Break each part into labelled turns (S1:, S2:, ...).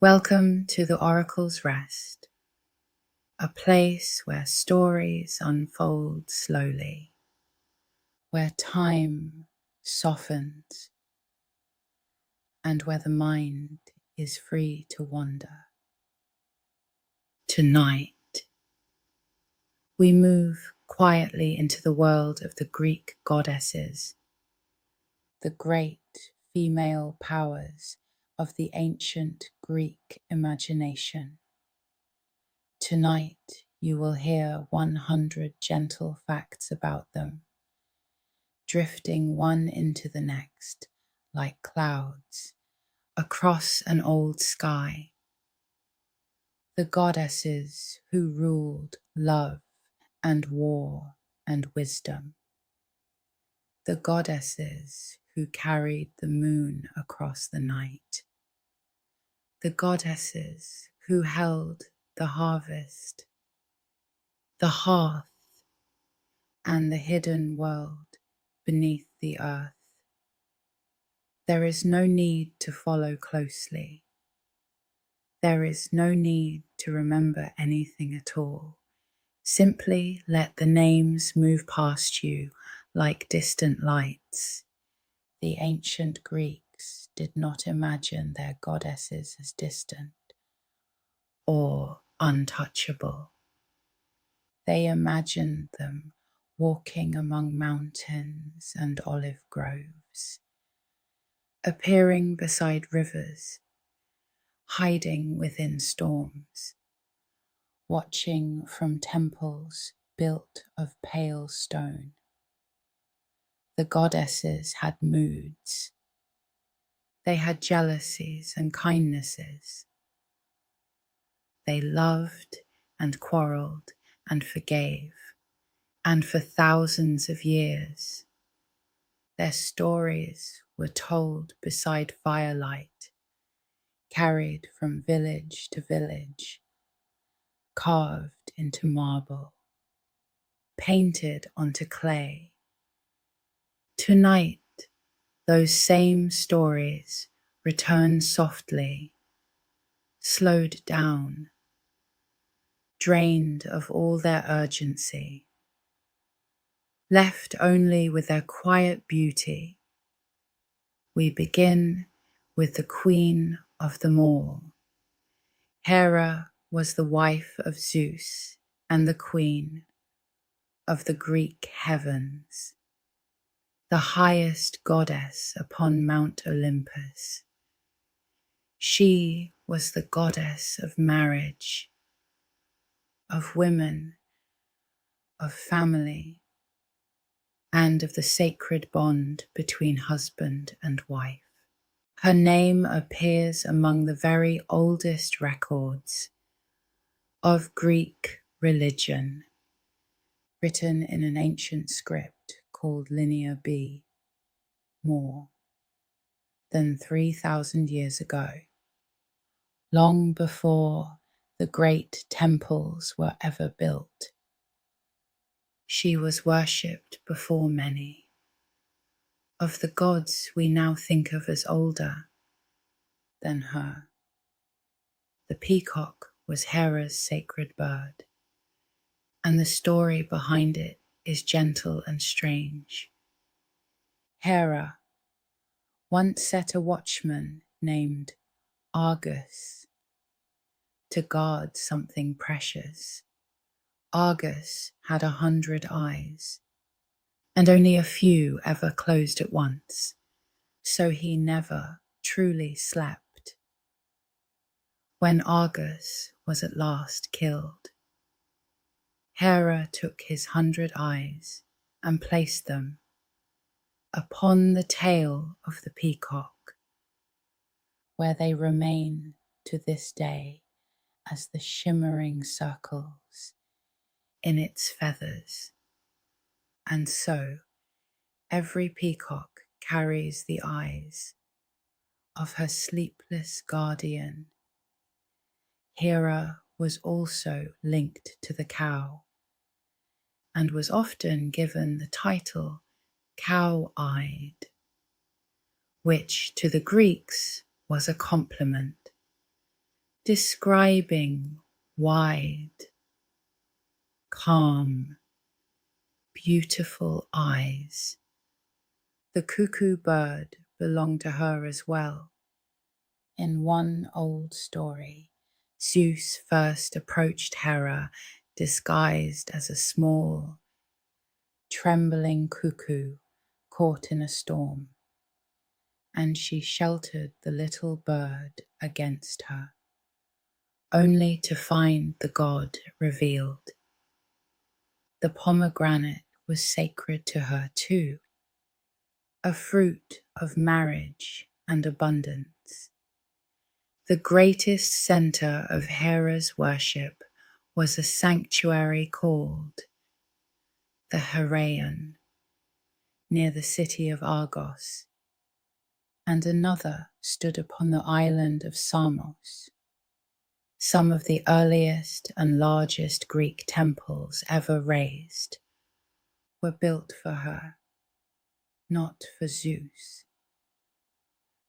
S1: Welcome to the Oracle's Rest, a place where stories unfold slowly, where time softens, and where the mind is free to wander. Tonight, we move quietly into the world of the Greek goddesses, the great female powers of the ancient Greek imagination. Tonight, you will hear 100 gentle facts about them, drifting one into the next like clouds across an old sky. The goddesses who ruled love and war and wisdom. The goddesses who carried the moon across the night. The goddesses who held the harvest, the hearth, and the hidden world beneath the earth. There is no need to follow closely. There is no need to remember anything at all. Simply let the names move past you like distant lights. The ancient Greeks did not imagine their goddesses as distant or untouchable. They imagined them walking among mountains and olive groves, appearing beside rivers, hiding within storms, watching from temples built of pale stone. The goddesses had moods. They had jealousies and kindnesses. They loved and quarreled and forgave, and for thousands of years, their stories were told beside firelight, carried from village to village, carved into marble, painted onto clay. Tonight, those same stories return softly, slowed down, drained of all their urgency, left only with their quiet beauty. We begin with the queen of them all. Hera was the wife of Zeus and the queen of the Greek heavens, the highest goddess upon Mount Olympus. She was the goddess of marriage, of women, of family, and of the sacred bond between husband and wife. Her name appears among the very oldest records of Greek religion, written in an ancient script called Linear B, more than 3,000 years ago, long before the great temples were ever built. She was worshipped before many of the gods we now think of as older than her. The peacock was Hera's sacred bird, and the story behind it is gentle and strange. Hera once set a watchman named Argus to guard something precious. Argus had 100 eyes, and only a few ever closed at once, so he never truly slept. When Argus was at last killed, Hera took his 100 eyes and placed them upon the tail of the peacock, where they remain to this day as the shimmering circles in its feathers. And so every peacock carries the eyes of her sleepless guardian. Hera was also linked to the cow, and was often given the title cow-eyed, which to the Greeks was a compliment, describing wide, calm, beautiful eyes. The cuckoo bird belonged to her as well. In one old story, Zeus first approached Hera disguised as a small, trembling cuckoo caught in a storm, and she sheltered the little bird against her, only to find the god revealed. The pomegranate was sacred to her too, a fruit of marriage and abundance. The greatest center of Hera's worship was a sanctuary called the Heraion, near the city of Argos, and another stood upon the island of Samos. Some of the earliest and largest Greek temples ever raised were built for her, not for Zeus.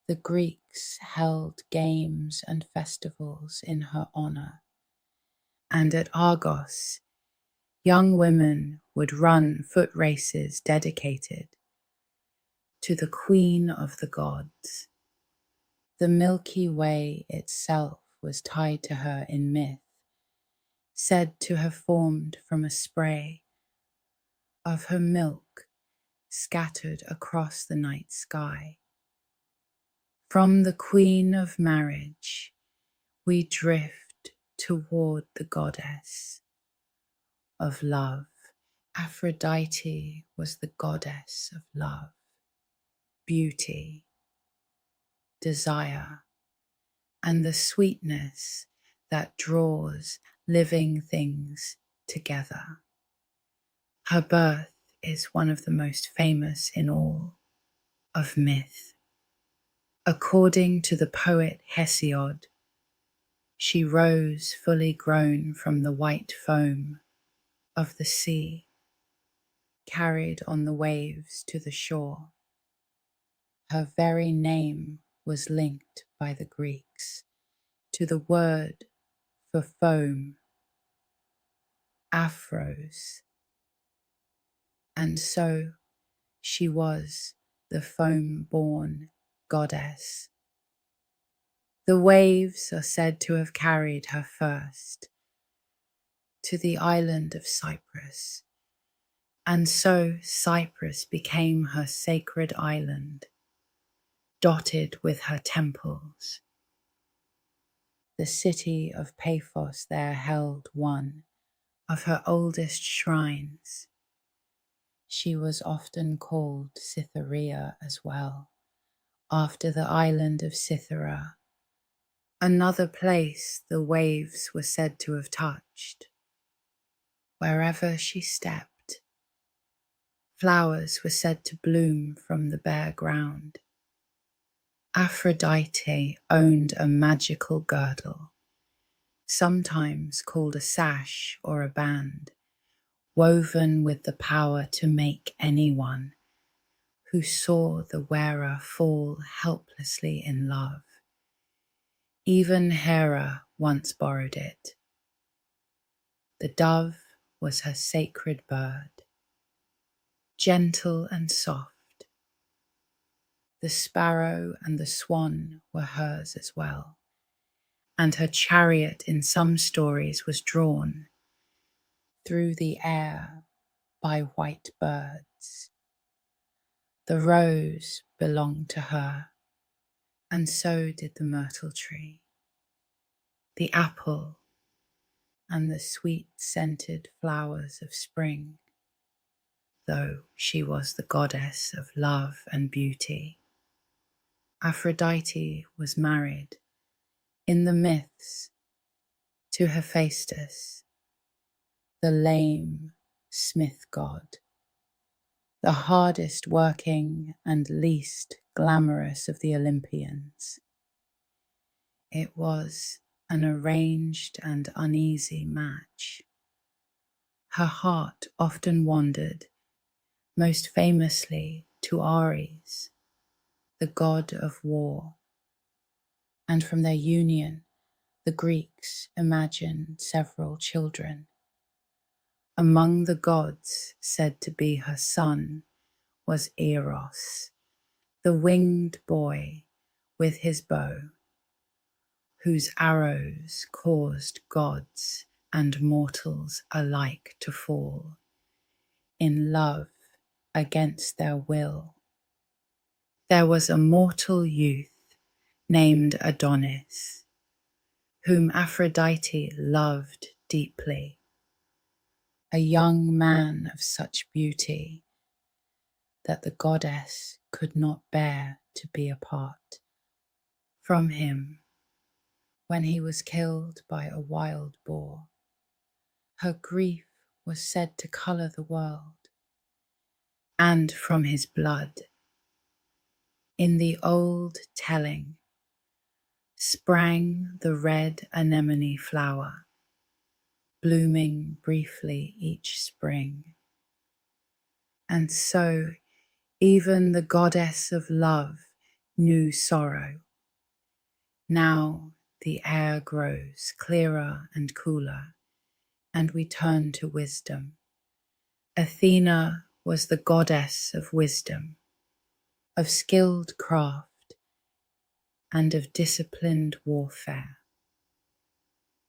S1: The Greeks held games and festivals in her honor, and at Argos, young women would run foot races dedicated to the Queen of the Gods. The Milky Way itself was tied to her in myth, said to have formed from a spray of her milk scattered across the night sky. From the Queen of Marriage, we drift toward the goddess of love. Aphrodite was the goddess of love, beauty, desire, and the sweetness that draws living things together. Her birth is one of the most famous in all of myth. According to the poet Hesiod, she rose fully grown from the white foam of the sea, carried on the waves to the shore. Her very name was linked by the Greeks to the word for foam, aphros, and so she was the foam-born goddess. The waves are said to have carried her first to the island of Cyprus, and so Cyprus became her sacred island, dotted with her temples. The city of Paphos there held one of her oldest shrines. She was often called Cytherea as well, after the island of Cythera, another place the waves were said to have touched. Wherever she stepped, flowers were said to bloom from the bare ground. Aphrodite owned a magical girdle, sometimes called a sash or a band, woven with the power to make anyone who saw the wearer fall helplessly in love. Even Hera once borrowed it. The dove was her sacred bird, gentle and soft. The sparrow and the swan were hers as well, and her chariot in some stories was drawn through the air by white birds. The rose belonged to her, and so did the myrtle tree, the apple, and the sweet-scented flowers of spring, though she was the goddess of love and beauty. Aphrodite was married, in the myths, to Hephaestus, the lame smith god, the hardest working and least glamorous of the Olympians. It was an arranged and uneasy match. Her heart often wandered, most famously to Ares, the god of war, and from their union the Greeks imagined several children. Among the gods said to be her son was Eros, the winged boy with his bow, whose arrows caused gods and mortals alike to fall in love against their will. There was a mortal youth named Adonis, whom Aphrodite loved deeply, a young man of such beauty that the goddess could not bear to be apart from him. When he was killed by a wild boar, her grief was said to colour the world, and from his blood, in the old telling, sprang the red anemone flower, blooming briefly each spring. And so even the goddess of love knew sorrow. Now the air grows clearer and cooler, and we turn to wisdom. Athena was the goddess of wisdom, of skilled craft, and of disciplined warfare,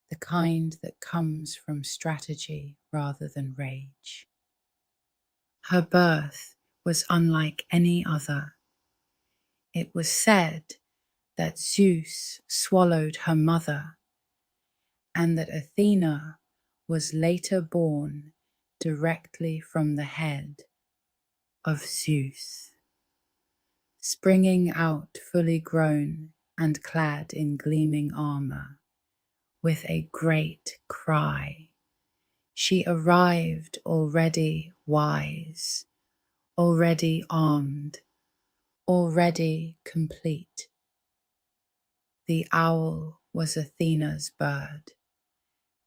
S1: the kind that comes from strategy rather than rage. Her birth was unlike any other. It was said that Zeus swallowed her mother, and that Athena was later born directly from the head of Zeus, springing out fully grown and clad in gleaming armor. With a great cry, she arrived already wise, already armed, already complete. The owl was Athena's bird,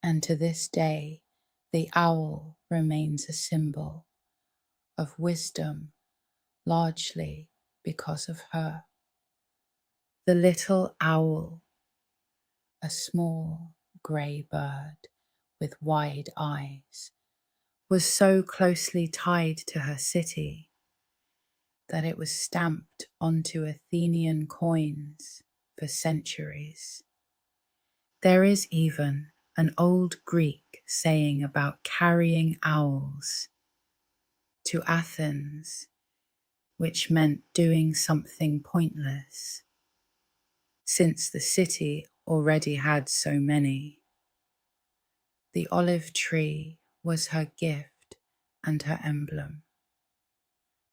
S1: and to this day the owl remains a symbol of wisdom, largely because of her. The little owl, a small grey bird with wide eyes, was so closely tied to her city that it was stamped onto Athenian coins for centuries. There is even an old Greek saying about carrying owls to Athens, which meant doing something pointless, since the city already had so many. The olive tree was her gift and her emblem.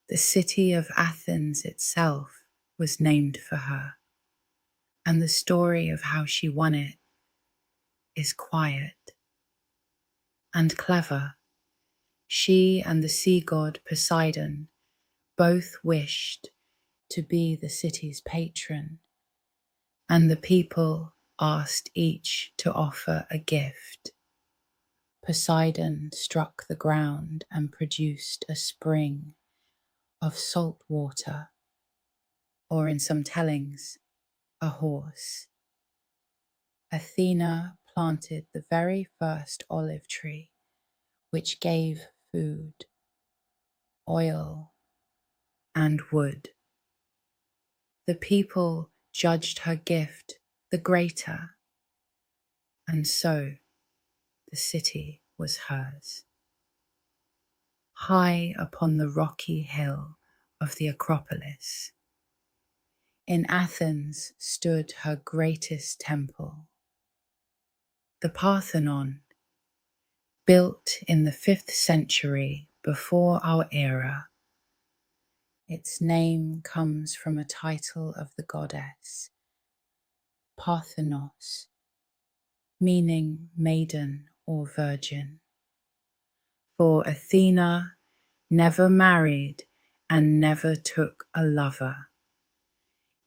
S1: The city of Athens itself was named for her, and the story of how she won it is quiet and clever. She and the sea god Poseidon both wished to be the city's patron, and the people asked each to offer a gift. Poseidon struck the ground and produced a spring of salt water, or in some tellings, a horse. Athena planted the very first olive tree, which gave food, oil, and wood. The people judged her gift the greater, and so the city was hers. High upon the rocky hill of the Acropolis, in Athens stood her greatest temple, the Parthenon, built in the 5th century before our era. Its name comes from a title of the goddess, Parthenos, meaning maiden or virgin. For Athena never married and never took a lover.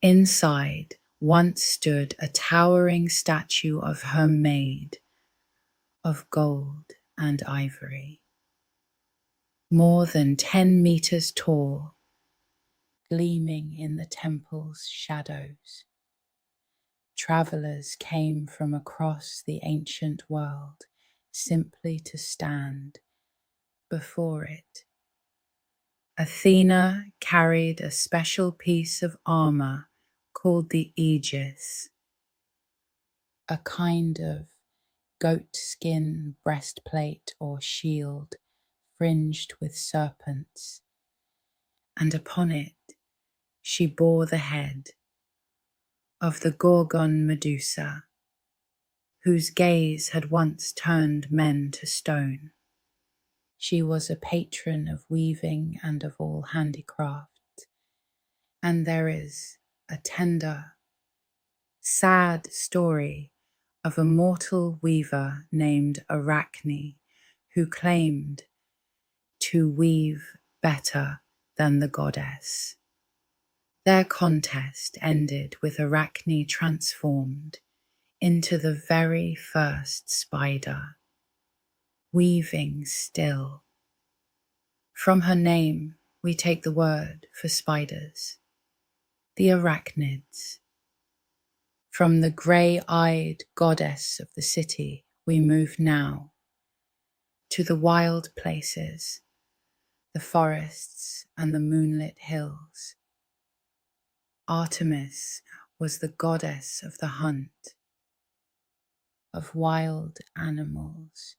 S1: Inside once stood a towering statue of her maid, of gold and ivory, more than 10 meters tall, gleaming in the temple's shadows. Travelers came from across the ancient world simply to stand before it. Athena carried a special piece of armor called the aegis, a kind of goatskin breastplate or shield fringed with serpents, and upon it she bore the head of the Gorgon Medusa, whose gaze had once turned men to stone. She was a patron of weaving and of all handicraft, and there is a tender, sad story of a mortal weaver named Arachne who claimed to weave better than the goddess. Their contest ended with Arachne transformed into the very first spider, weaving still. From her name we take the word for spiders, the arachnids. From the grey-eyed goddess of the city we move now to the wild places, the forests and the moonlit hills. Artemis was the goddess of the hunt, of wild animals,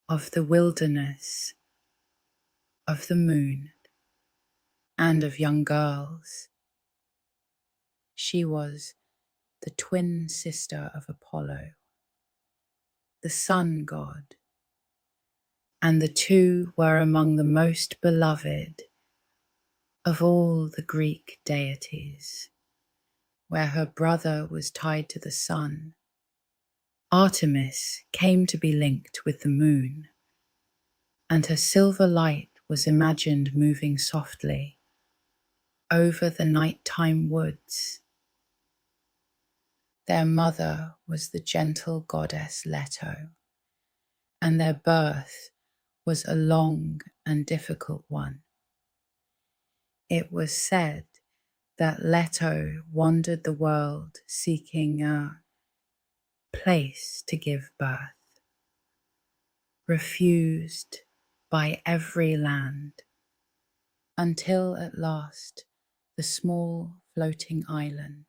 S1: of the wilderness, of the moon, and of young girls. She was the twin sister of Apollo, the sun god, and the two were among the most beloved of all the Greek deities. Where her brother was tied to the sun, Artemis came to be linked with the moon, and her silver light was imagined moving softly over the nighttime woods. Their mother was the gentle goddess Leto, and their birth was a long and difficult one. It was said that Leto wandered the world seeking a place to give birth, refused by every land, until at last the small floating island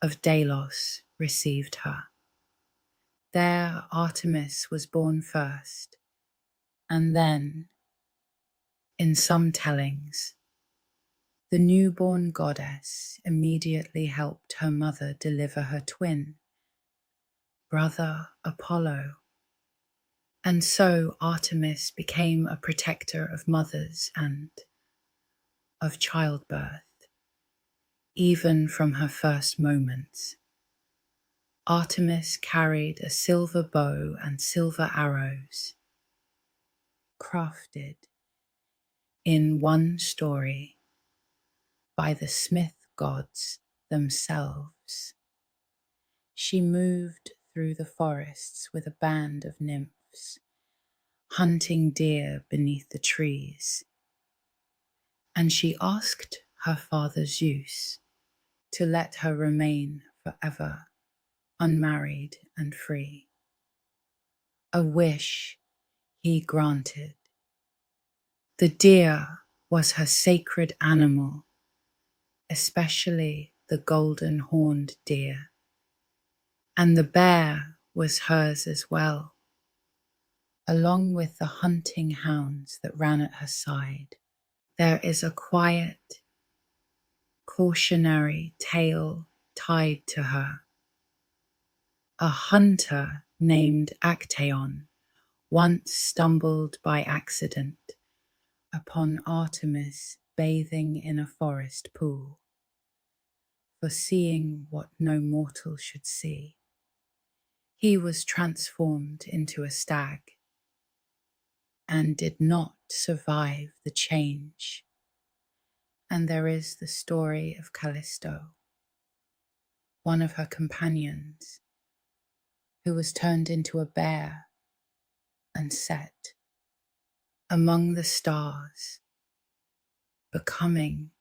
S1: of Delos received her. There Artemis was born first, and then, in some tellings, the newborn goddess immediately helped her mother deliver her twin, brother Apollo. And so Artemis became a protector of mothers and of childbirth, even from her first moments. Artemis carried a silver bow and silver arrows, crafted in one story by the smith gods themselves. She moved through the forests with a band of nymphs, hunting deer beneath the trees, and she asked her father Zeus to let her remain forever unmarried and free. A wish he granted. The deer was her sacred animal, especially the golden-horned deer, and the bear was hers as well, along with the hunting hounds that ran at her side. There is a quiet, cautionary tale tied to her. A hunter named Actaeon once stumbled by accident upon Artemis bathing in a forest pool, foreseeing what no mortal should see. He was transformed into a stag and did not survive the change. And there is the story of Callisto, one of her companions, who was turned into a bear and set among the stars, becoming,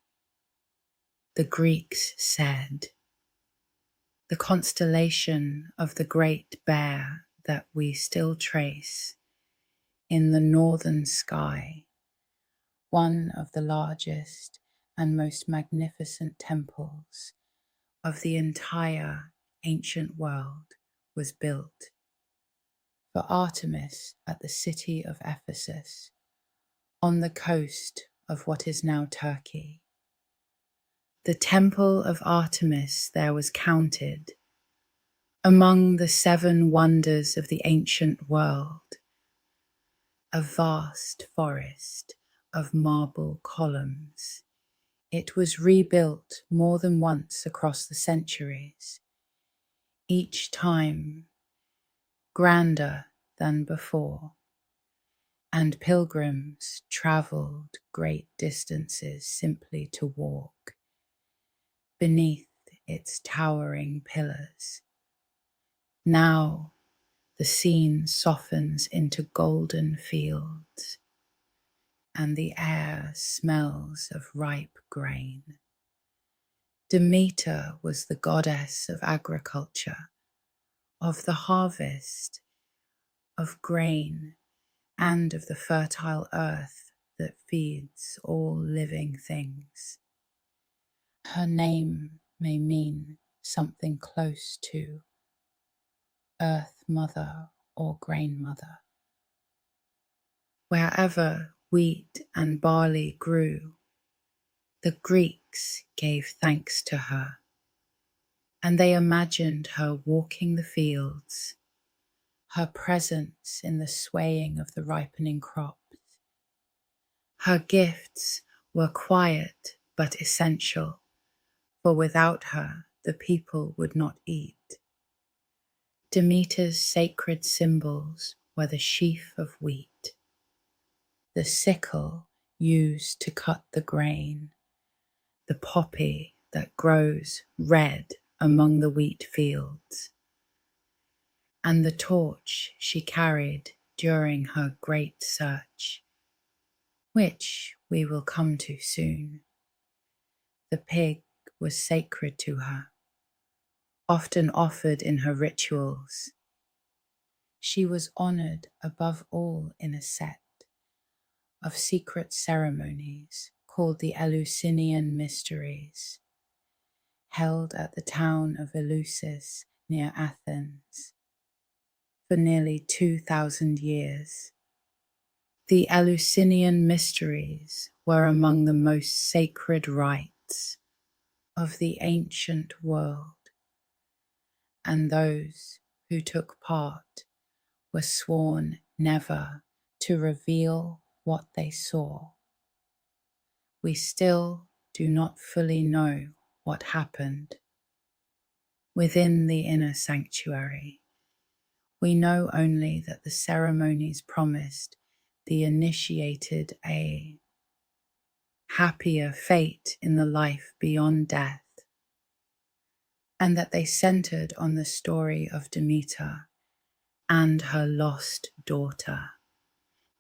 S1: the Greeks said, the constellation of the Great Bear that we still trace in the northern sky, one of the largest and most magnificent temples of the entire ancient world, was built for Artemis at the city of Ephesus, on the coast of what is now Turkey. The temple of Artemis there was counted among the 7 wonders of the ancient world, a vast forest of marble columns. It was rebuilt more than once across the centuries, each time grander than before, and pilgrims travelled great distances simply to walk beneath its towering pillars. Now the scene softens into golden fields, and the air smells of ripe grain. Demeter was the goddess of agriculture, of the harvest, of grain, and of the fertile earth that feeds all living things. Her name may mean something close to Earth Mother or Grain Mother. Wherever wheat and barley grew, the Greeks gave thanks to her, and they imagined her walking the fields, her presence in the swaying of the ripening crops. Her gifts were quiet but essential, for without her the people would not eat. Demeter's sacred symbols were the sheaf of wheat, the sickle used to cut the grain, the poppy that grows red among the wheat fields, and the torch she carried during her great search, which we will come to soon. The pig was sacred to her, often offered in her rituals. She was honored above all in a set of secret ceremonies called the Eleusinian Mysteries, held at the town of Eleusis near Athens for nearly 2,000 years. The Eleusinian Mysteries were among the most sacred rites of the ancient world, and those who took part were sworn never to reveal what they saw. We still do not fully know what happened within the inner sanctuary. We know only that the ceremonies promised the initiated a happier fate in the life beyond death, and that they centered on the story of Demeter and her lost daughter.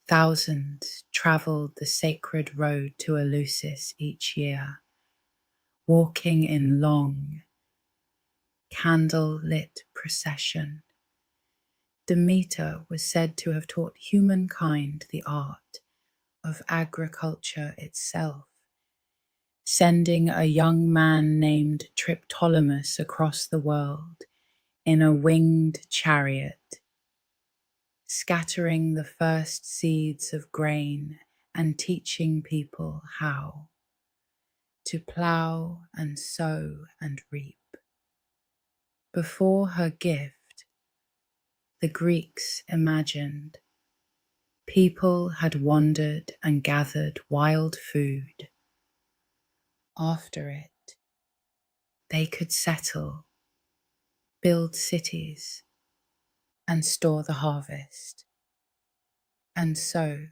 S1: Thousands traveled the sacred road to Eleusis each year, walking in long, candle-lit procession. Demeter was said to have taught humankind the art of agriculture itself, sending a young man named Triptolemus across the world in a winged chariot, scattering the first seeds of grain and teaching people how to plow and sow and reap. Before her gift, the Greeks imagined people had wandered and gathered wild food. After it, they could settle, build cities, and store the harvest. And so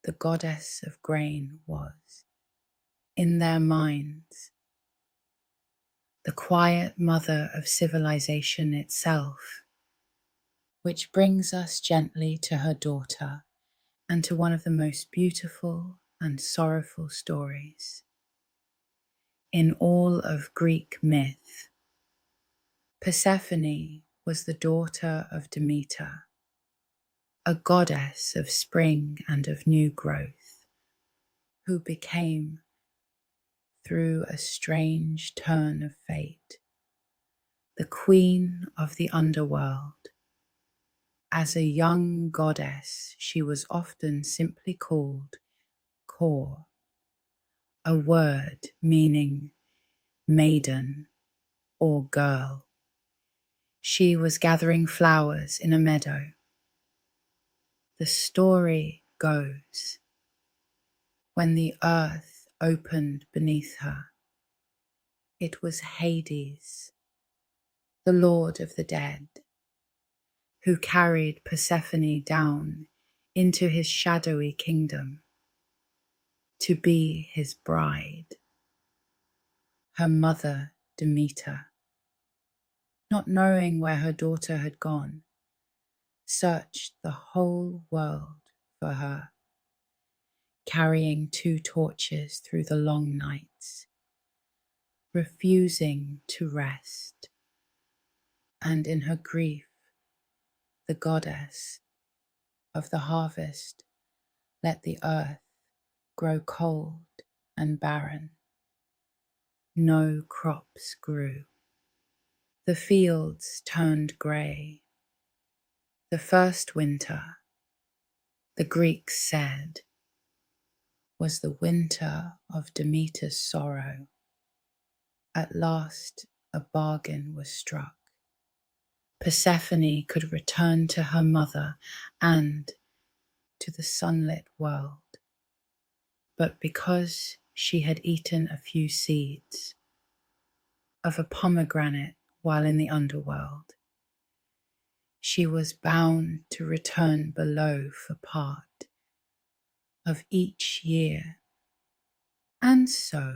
S1: the goddess of grain was, in their minds, the quiet mother of civilization itself, which brings us gently to her daughter and to one of the most beautiful and sorrowful stories in all of Greek myth, Persephone was the daughter of Demeter, a goddess of spring and of new growth, who became, through a strange turn of fate, the queen of the underworld. As a young goddess, she was often simply called Kor, a word meaning maiden or girl. She was gathering flowers in a meadow. The story goes, when the earth opened beneath her, it was Hades, the lord of the dead, who carried Persephone down into his shadowy kingdom to be his bride. Her mother, Demeter, not knowing where her daughter had gone, searched the whole world for her, carrying 2 torches through the long nights, refusing to rest. And in her grief, the goddess of the harvest let the earth grow cold and barren. No crops grew. The fields turned grey. The first winter, the Greeks said, was the winter of Demeter's sorrow. At last a bargain was struck. Persephone could return to her mother and to the sunlit world. But because she had eaten a few seeds of a pomegranate while in the underworld, she was bound to return below for part of each year. And so,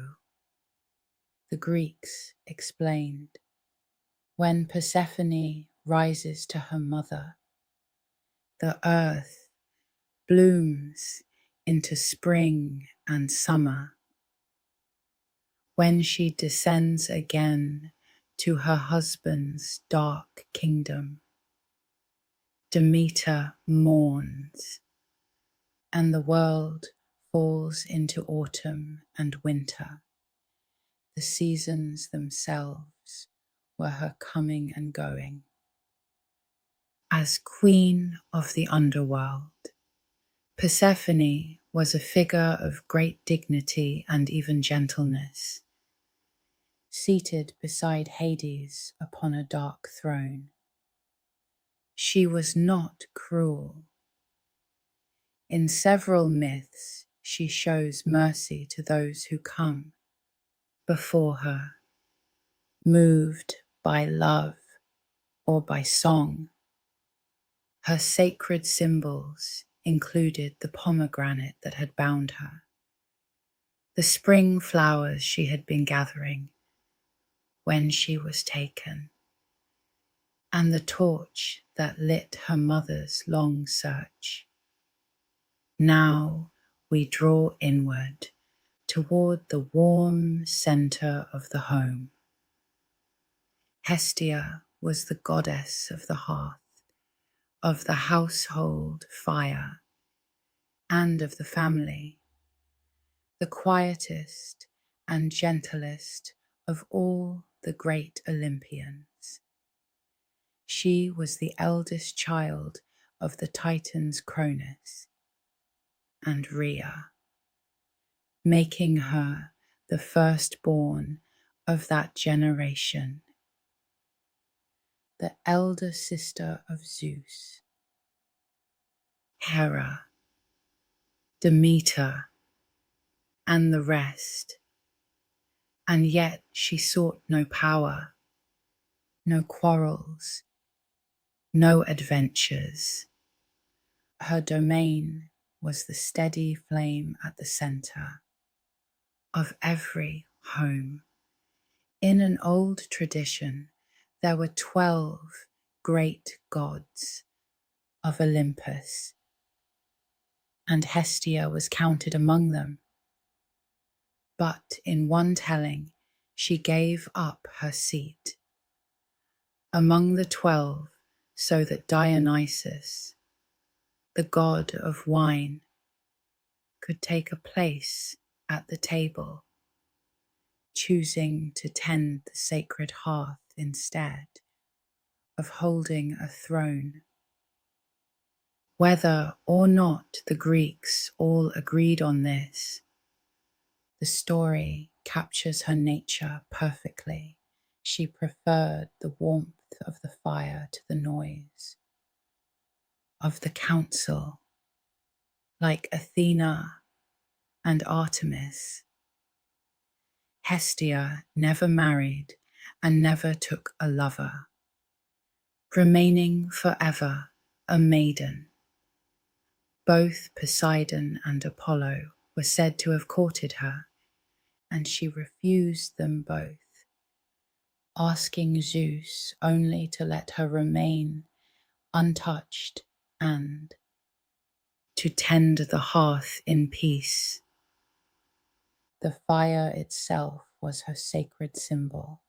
S1: the Greeks explained, when Persephone rises to her mother, the earth blooms into spring and summer. When she descends again to her husband's dark kingdom, Demeter mourns, and the world falls into autumn and winter. The seasons themselves were her coming and going. As queen of the underworld, Persephone was a figure of great dignity and even gentleness, seated beside Hades upon a dark throne. She was not cruel. In several myths, she shows mercy to those who come before her, moved by love or by song. Her sacred symbols included the pomegranate that had bound her, the spring flowers she had been gathering when she was taken, and the torch that lit her mother's long search. Now we draw inward toward the warm center of the home. Hestia was the goddess of the hearth, of the household fire, and of the family, the quietest and gentlest of all the great Olympians. She was the eldest child of the Titans Cronus and Rhea, making her the firstborn of that generation, the elder sister of Zeus. Hera, Demeter, and the rest, and yet she sought no power, no quarrels, no adventures. Her domain was the steady flame at the center of every home. In an old tradition, there were 12 great gods of Olympus, and Hestia was counted among them. But in one telling, she gave up her seat, among the 12, so that Dionysus, the god of wine, could take a place at the table, choosing to tend the sacred hearth instead of holding a throne. Whether or not the Greeks all agreed on this, the story captures her nature perfectly. She preferred the warmth of the fire to the noise of the council. Like Athena and Artemis, Hestia never married and never took a lover, remaining forever a maiden. Both Poseidon and Apollo were said to have courted her, and she refused them both, asking Zeus only to let her remain untouched and to tend the hearth in peace. The fire itself was her sacred symbol,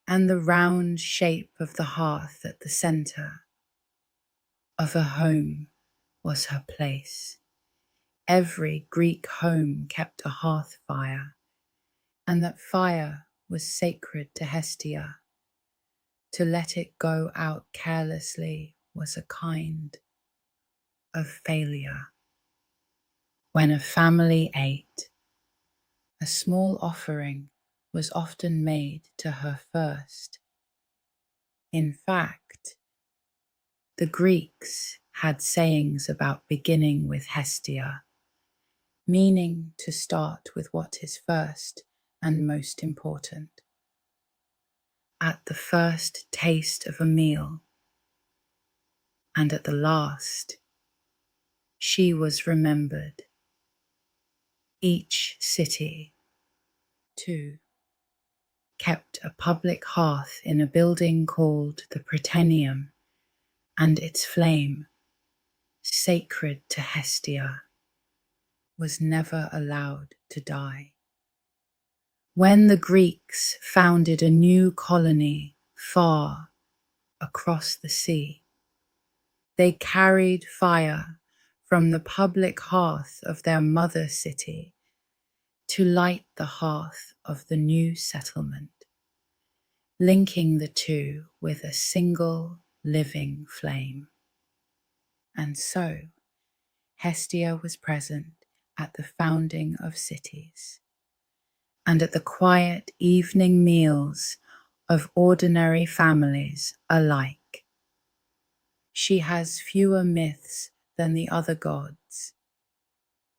S1: and the round shape of the hearth at the center of her home was her place. Every Greek home kept a hearth fire, and that fire was sacred to Hestia. To let it go out carelessly was a kind of failure. When a family ate, a small offering was often made to her first. In fact, the Greeks had sayings about beginning with Hestia, meaning to start with what is first and most important. At the first taste of a meal, and at the last, she was remembered. Each city, too, kept a public hearth in a building called the Prytaneum, and its flame, sacred to Hestia, was never allowed to die. When the Greeks founded a new colony far across the sea, they carried fire from the public hearth of their mother city to light the hearth of the new settlement, linking the two with a single living flame. And so, Hestia was present at the founding of cities and at the quiet evening meals of ordinary families alike. She has fewer myths than the other gods,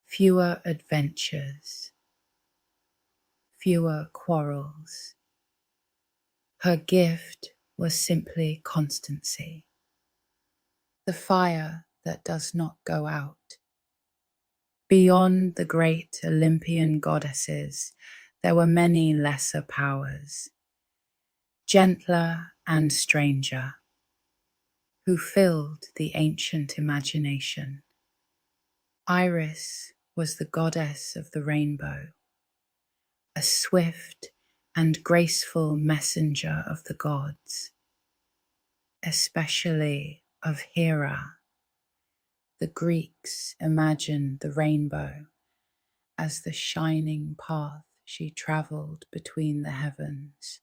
S1: fewer adventures, fewer quarrels. Her gift was simply constancy, the fire that does not go out. Beyond the great Olympian goddesses, there were many lesser powers, gentler and stranger, who filled the ancient imagination. Iris was the goddess of the rainbow, a swift and graceful messenger of the gods, especially of Hera. The Greeks imagined the rainbow as the shining path she traveled between the heavens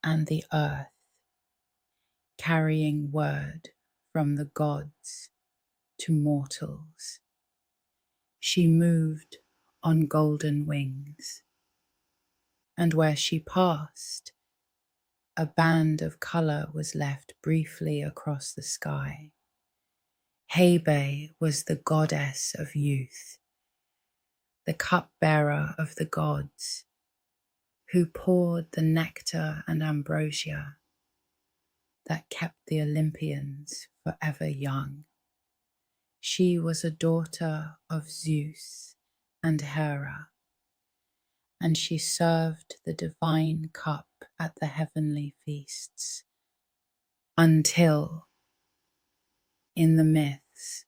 S1: and the earth, carrying word from the gods to mortals. She moved on golden wings, and where she passed, a band of color was left briefly across the sky. Hebe was the goddess of youth, the cupbearer of the gods, who poured the nectar and ambrosia that kept the Olympians forever young. She was a daughter of Zeus and Hera, and she served the divine cup at the heavenly feasts, until, in the myths,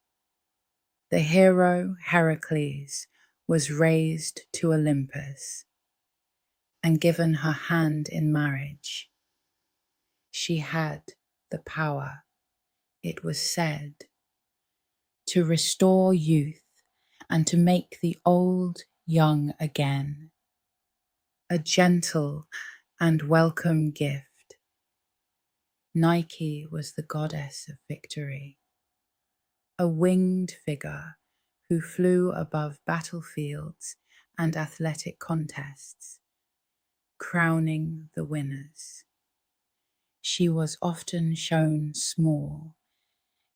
S1: the hero Heracles was raised to Olympus and given her hand in marriage. She had the power, it was said, to restore youth and to make the old young again. A gentle and welcome gift. Nike was the goddess of victory, a winged figure who flew above battlefields and athletic contests, crowning the winners. She was often shown small,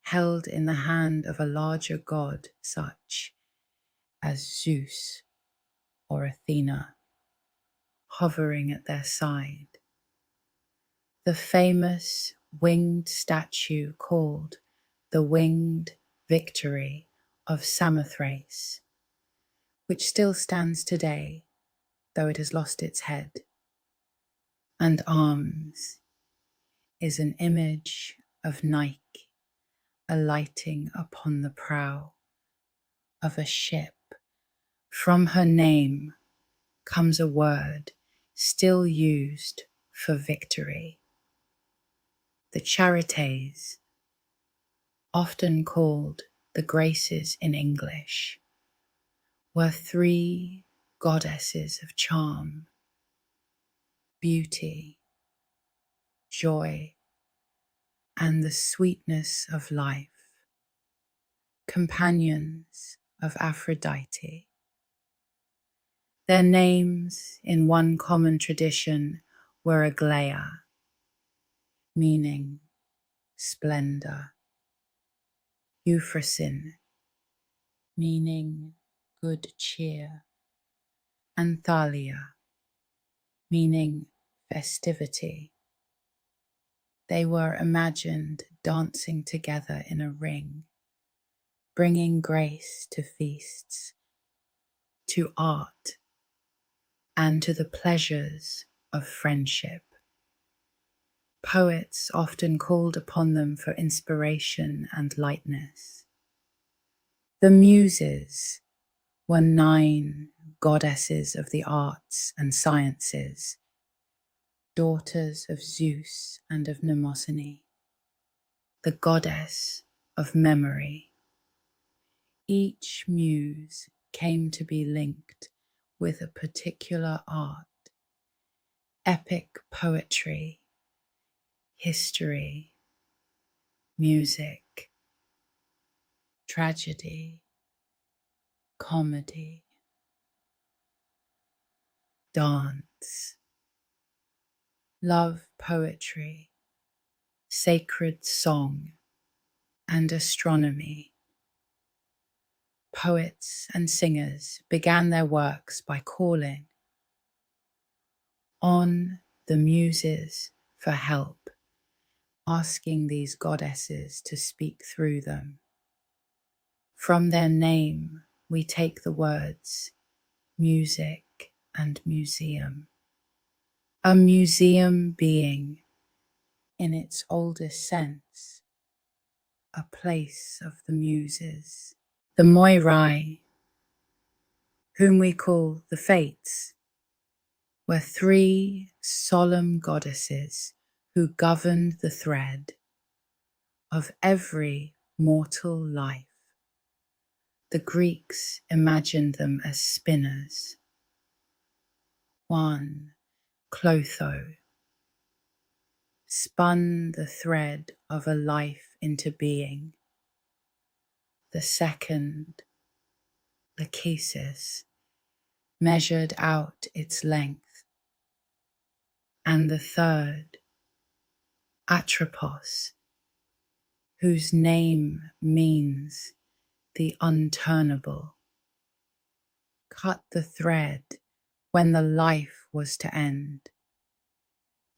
S1: held in the hand of a larger god such as Zeus or Athena, hovering at their side. The famous winged statue called the Winged Victory of Samothrace, which still stands today, though it has lost its head and arms, is an image of Nike alighting upon the prow of a ship. From her name comes a word still used for victory. The Charites, often called the Graces in English, were three goddesses of charm, beauty, joy, and the sweetness of life, companions of Aphrodite. Their names in one common tradition were Aglaia, meaning splendor, Euphrosyne, meaning good cheer, and Thalia, meaning festivity. They were imagined dancing together in a ring, bringing grace to feasts, to art, and to the pleasures of friendship. Poets often called upon them for inspiration and lightness. The Muses were 9 goddesses of the arts and sciences, daughters of Zeus and of Mnemosyne, the goddess of memory. Each muse came to be linked with a particular art, epic poetry, history, music, tragedy, comedy, dance, love poetry, sacred song, and astronomy. Poets and singers began their works by calling on the Muses for help, asking these goddesses to speak through them. From their name, we take the words music and museum. A museum being, in its oldest sense, a place of the Muses. The Moirai, whom we call the Fates, were 3 solemn goddesses who governed the thread of every mortal life. The Greeks imagined them as spinners. 1, Clotho, spun the thread of a life into being. The 2nd, Lachesis, measured out its length. And the 3rd, Atropos, whose name means the unturnable, cut the thread when the life was to end.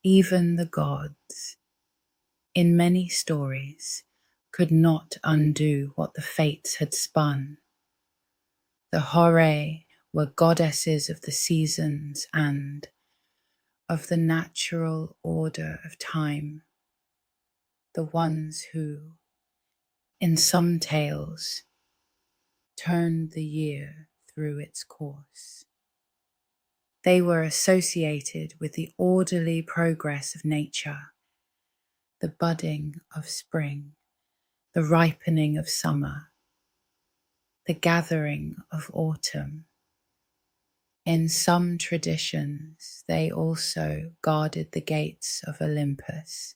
S1: Even the gods, in many stories, could not undo what the Fates had spun. The Horae were goddesses of the seasons and of the natural order of time, the ones who, in some tales, turned the year through its course. They were associated with the orderly progress of nature the budding of spring, the ripening of summer, the gathering of autumn. In some traditions, they also guarded the gates of Olympus,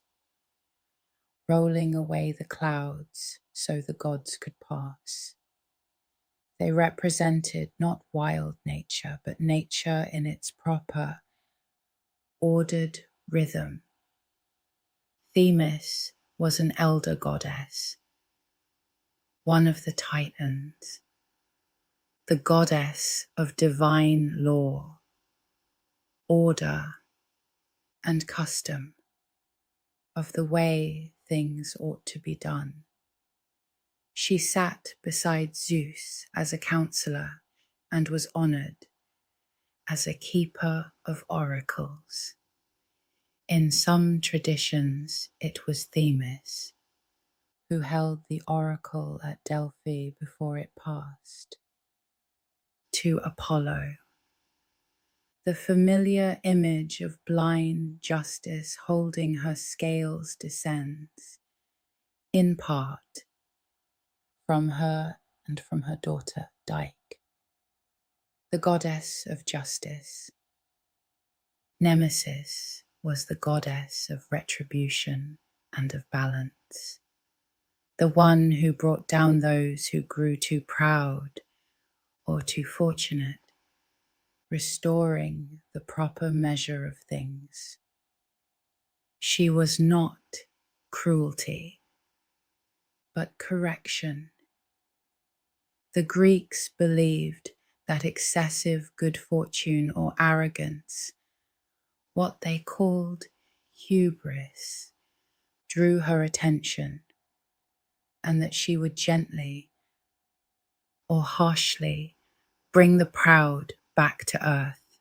S1: rolling away the clouds so the gods could pass. They represented not wild nature, but nature in its proper, ordered rhythm. Themis was an elder goddess, one of the Titans, the goddess of divine law, order, and custom, of the way things ought to be done. She sat beside Zeus as a counselor and was honored as a keeper of oracles. In some traditions, it was Themis who held the oracle at Delphi before it passed to Apollo. The familiar image of blind justice holding her scales descends, in part, from her and from her daughter Dike, the goddess of justice. Nemesis was the goddess of retribution and of balance, the one who brought down those who grew too proud or too fortunate, restoring the proper measure of things. She was not cruelty, but correction. The Greeks believed that excessive good fortune or arrogance, what they called hubris, drew her attention, and that she would gently or harshly bring the proud back to earth.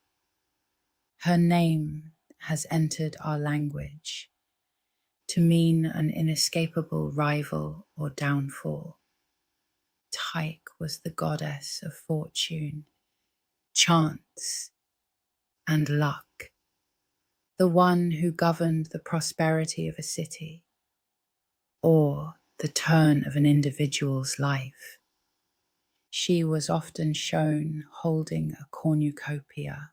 S1: Her name has entered our language to mean an inescapable rival or downfall. Tyche was the goddess of fortune, chance, and luck, the one who governed the prosperity of a city or the turn of an individual's life. She was often shown holding a cornucopia,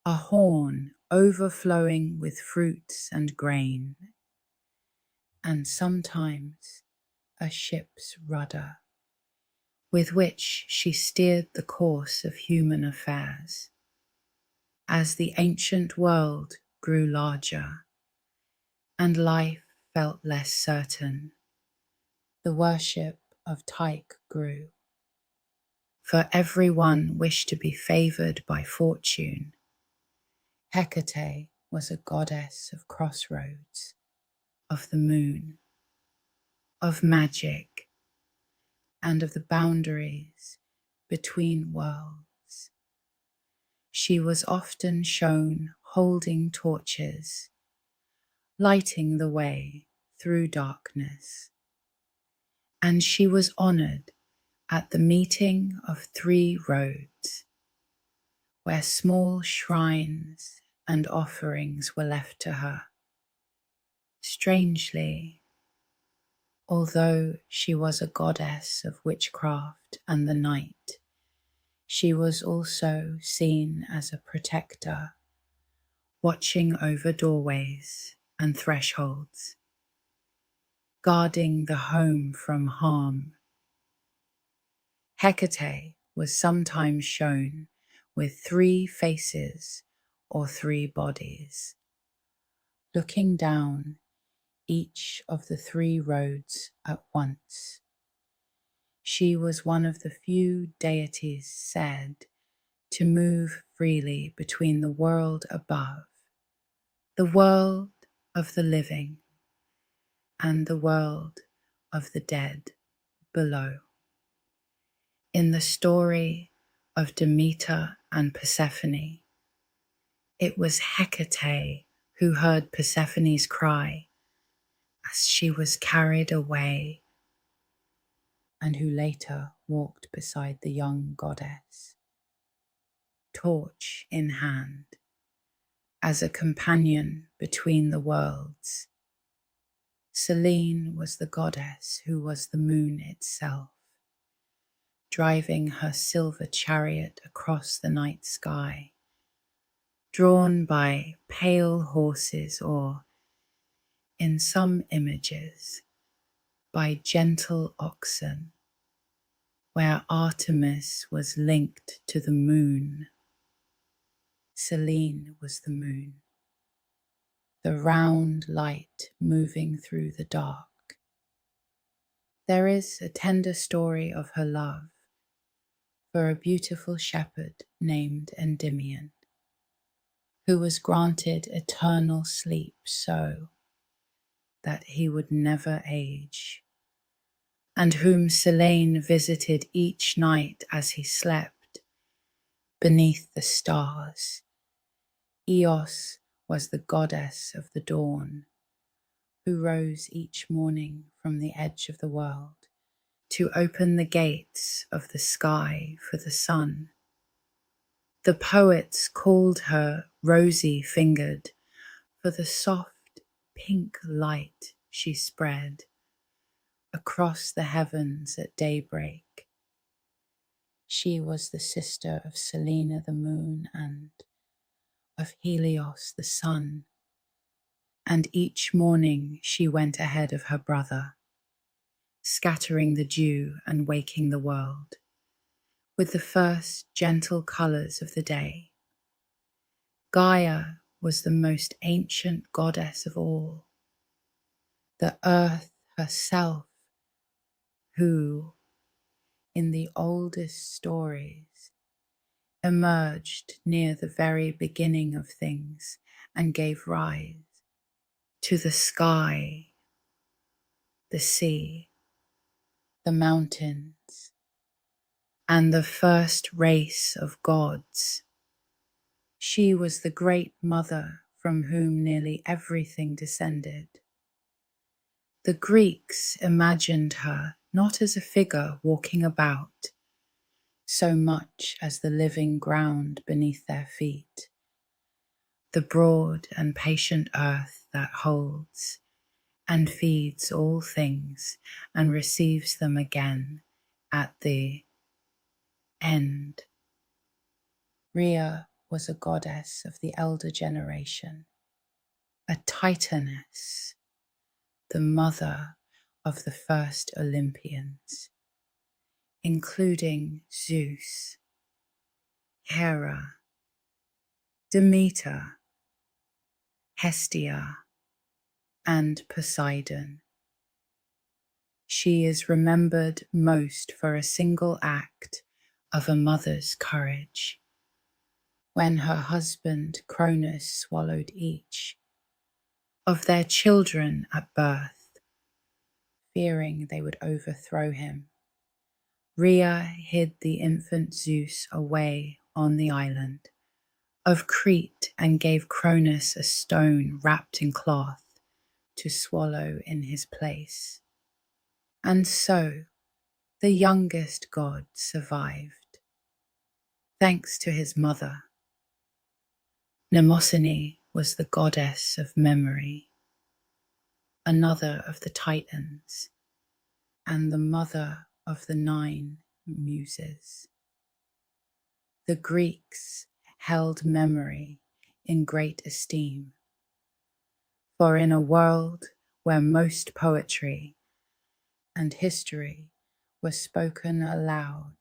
S1: a horn overflowing with fruits and grain, and sometimes a ship's rudder, with which she steered the course of human affairs. As the ancient world grew larger and life felt less certain, the worship of Tyche grew, for everyone wished to be favored by fortune. Hecate was a goddess of crossroads, of the moon, of magic, and of the boundaries between worlds. She was often shown holding torches, lighting the way through darkness, and she was honored at the meeting of three roads, where small shrines and offerings were left to her. Strangely, although she was a goddess of witchcraft and the night, she was also seen as a protector, watching over doorways and thresholds, guarding the home from harm. Hecate was sometimes shown with three faces or three bodies, looking down each of the three roads at once. She was one of the few deities said to move freely between the world above, the world of the living, and the world of the dead below. In the story of Demeter and Persephone, it was Hecate who heard Persephone's cry as she was carried away, and who later walked beside the young goddess, torch in hand, as a companion between the worlds. Selene was the goddess who was the moon itself, driving her silver chariot across the night sky, drawn by pale horses or, in some images, by gentle oxen, where Artemis was linked to the moon. Selene was the moon, the round light moving through the dark. There is a tender story of her love for a beautiful shepherd named Endymion, who was granted eternal sleep so that he would never age, and whom Selene visited each night as he slept beneath the stars. Eos was the goddess of the dawn, who rose each morning from the edge of the world to open the gates of the sky for the sun. The poets called her rosy-fingered for the soft pink light she spread across the heavens at daybreak. She was the sister of Selene the moon and of Helios the sun, and each morning she went ahead of her brother, scattering the dew and waking the world with the first gentle colours of the day. Gaia was the most ancient goddess of all, the earth herself, who, in the oldest stories, emerged near the very beginning of things and gave rise to the sky, the sea, the mountains, and the first race of gods. She was the great mother from whom nearly everything descended. The Greeks imagined her not as a figure walking about, so much as the living ground beneath their feet, the broad and patient earth that holds and feeds all things and receives them again at the end. Rhea was a goddess of the elder generation, a titaness, the mother of the first Olympians, including Zeus, Hera, Demeter, Hestia, and Poseidon. She is remembered most for a single act of a mother's courage, when her husband Cronus swallowed each of their children at birth, fearing they would overthrow him. Rhea hid the infant Zeus away on the island of Crete and gave Cronus a stone wrapped in cloth to swallow in his place. And so the youngest god survived, thanks to his mother. Mnemosyne was the goddess of memory, another of the Titans, and the mother of the 9 muses. The Greeks held memory in great esteem, for in a world where most poetry and history were spoken aloud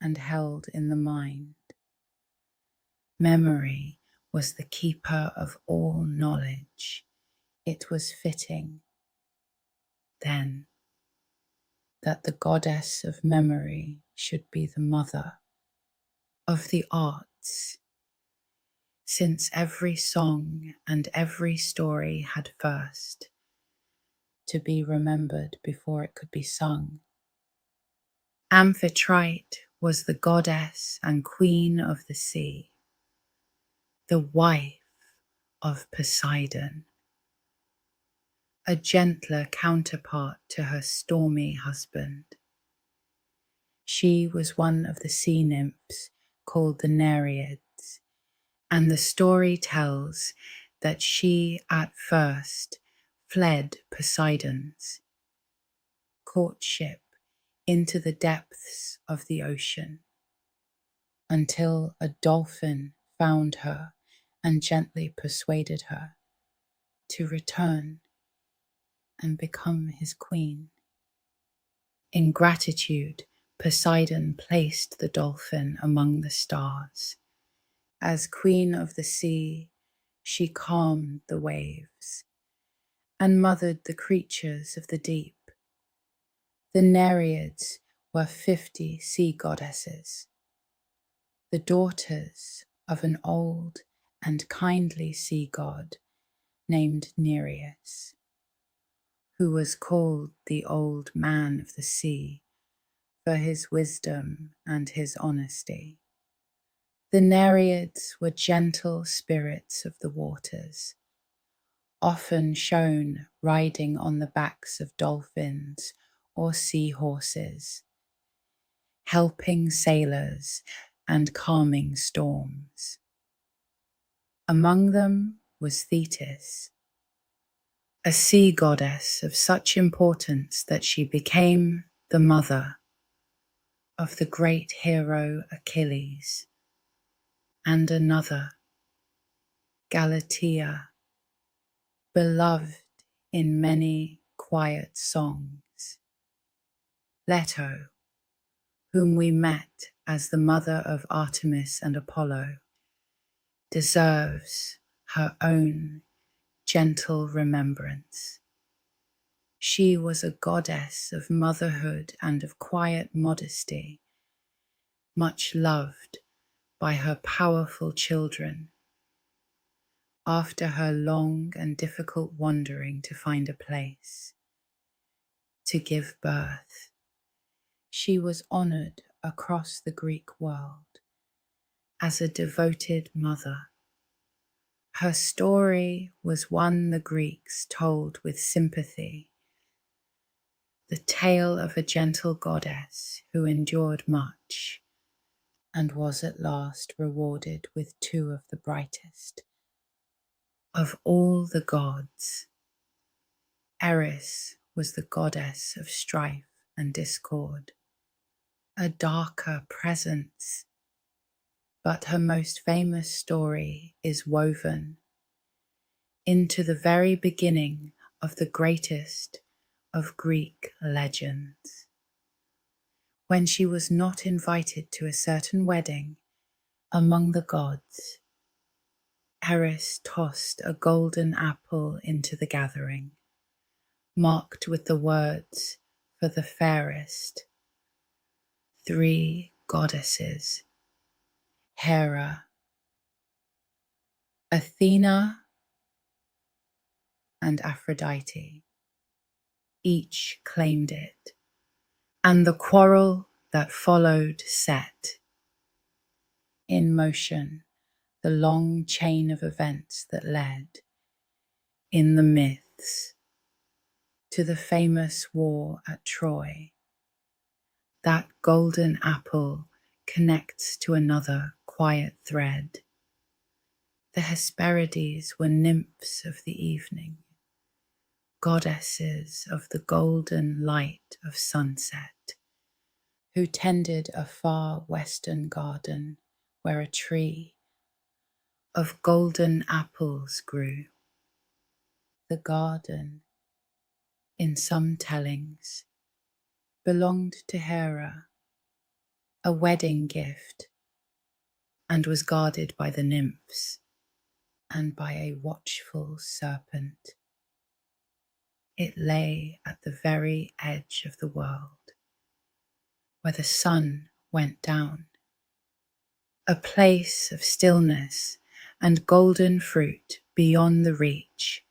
S1: and held in the mind, memory was the keeper of all knowledge. It was fitting, then, that the goddess of memory should be the mother of the arts, since every song and every story had first to be remembered before it could be sung. Amphitrite was the goddess and queen of the sea, the wife of Poseidon, a gentler counterpart to her stormy husband. She was one of the sea nymphs called the Nereids, and the story tells that she at first fled Poseidon's courtship into the depths of the ocean, until a dolphin found her and gently persuaded her to return and become his queen. In gratitude, Poseidon placed the dolphin among the stars. As queen of the sea, she calmed the waves and mothered the creatures of the deep. The Nereids were 50 sea goddesses, the daughters of an old and kindly sea god named Nereus, who was called the Old Man of the Sea for his wisdom and his honesty. The Nereids were gentle spirits of the waters, often shown riding on the backs of dolphins or seahorses, helping sailors and calming storms. Among them was Thetis, a sea goddess of such importance that she became the mother of the great hero Achilles, and another, Galatea, beloved in many quiet songs. Leto, whom we met as the mother of Artemis and Apollo, deserves her own gentle remembrance. She was a goddess of motherhood and of quiet modesty, much loved by her powerful children. After her long and difficult wandering to find a place to give birth, she was honored across the Greek world as a devoted mother. Her story was one the Greeks told with sympathy, the tale of a gentle goddess who endured much and was at last rewarded with two of the brightest of all the gods. Eris was the goddess of strife and discord, a darker presence, but her most famous story is woven into the very beginning of the greatest of Greek legends. When she was not invited to a certain wedding among the gods, Eris tossed a golden apple into the gathering, marked with the words for the fairest. 3 goddesses, Hera, Athena, and Aphrodite, each claimed it, and the quarrel that followed set in motion the long chain of events that led, in the myths, to the famous war at Troy. That golden apple connects to another quiet thread. The Hesperides were nymphs of the evening, goddesses of the golden light of sunset, who tended a far western garden where a tree of golden apples grew. The garden, in some tellings, belonged to Hera, a wedding gift, and was guarded by the nymphs and by a watchful serpent. It lay at the very edge of the world, where the sun went down, a place of stillness and golden fruit beyond the reach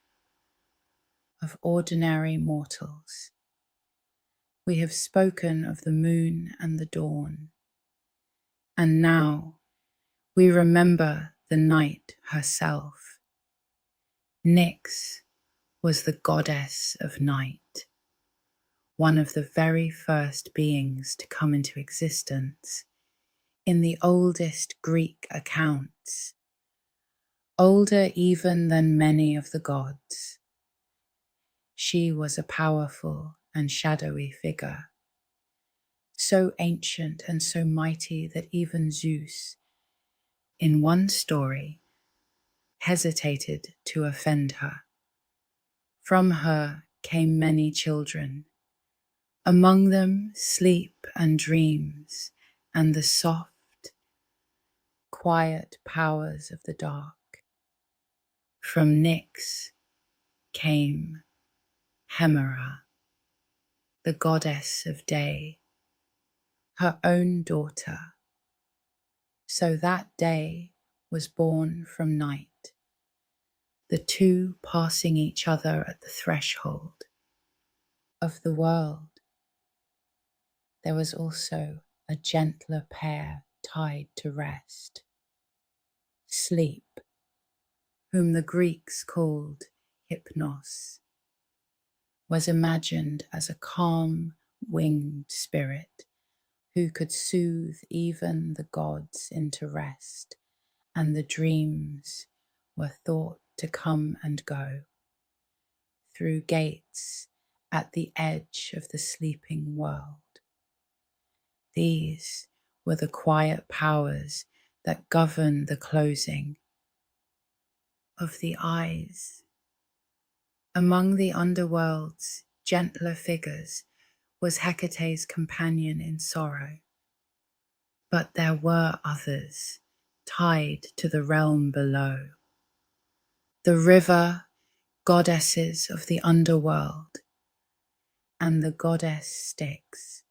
S1: of ordinary mortals. We have spoken of the moon and the dawn, and now we remember the night herself. Nyx was the goddess of night, one of the very first beings to come into existence in the oldest Greek accounts, older even than many of the gods. She was a powerful and shadowy figure, so ancient and so mighty that even Zeus, in one story, hesitated to offend her. From her came many children, among them sleep and dreams and the soft, quiet powers of the dark. From Nyx came Hemera, the goddess of day, her own daughter. So that day was born from night, the two passing each other at the threshold of the world. There was also a gentler pair tied to rest, sleep, whom the Greeks called Hypnos, was imagined as a calm, winged spirit who could soothe even the gods into rest, and the dreams were thought to come and go through gates at the edge of the sleeping world. These were the quiet powers that govern the closing of the eyes. Among the underworld's gentler figures was Hecate's companion in sorrow, but there were others tied to the realm below. The river goddesses of the underworld and the goddess Styx,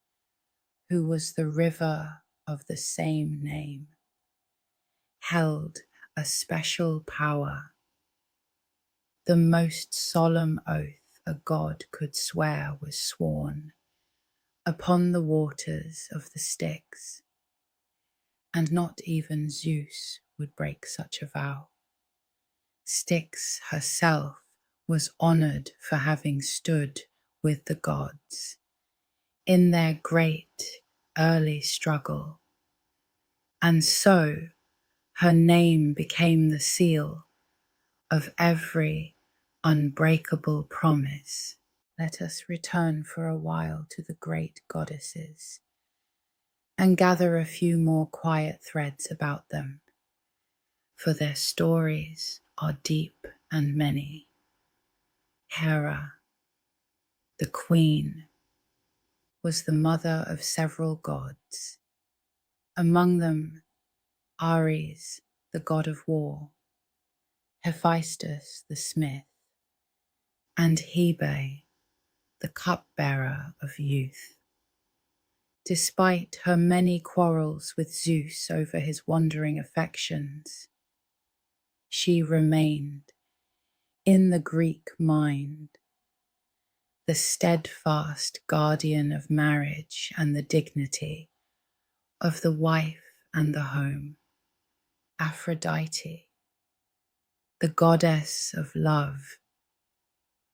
S1: who was the river of the same name, held a special power, the most solemn oath a god could swear was sworn upon the waters of the Styx, and not even Zeus would break such a vow. Styx herself was honored for having stood with the gods in their great early struggle, and so her name became the seal of every unbreakable promise. Let us return for a while to the great goddesses and gather a few more quiet threads about them, for their stories are deep and many. Hera, the queen, was the mother of several gods, among them Ares, the god of war, Hephaestus, the smith, and Hebe, the cupbearer of youth. Despite her many quarrels with Zeus over his wandering affections, she remained, in the Greek mind, the steadfast guardian of marriage and the dignity of the wife and the home. Aphrodite, the goddess of love,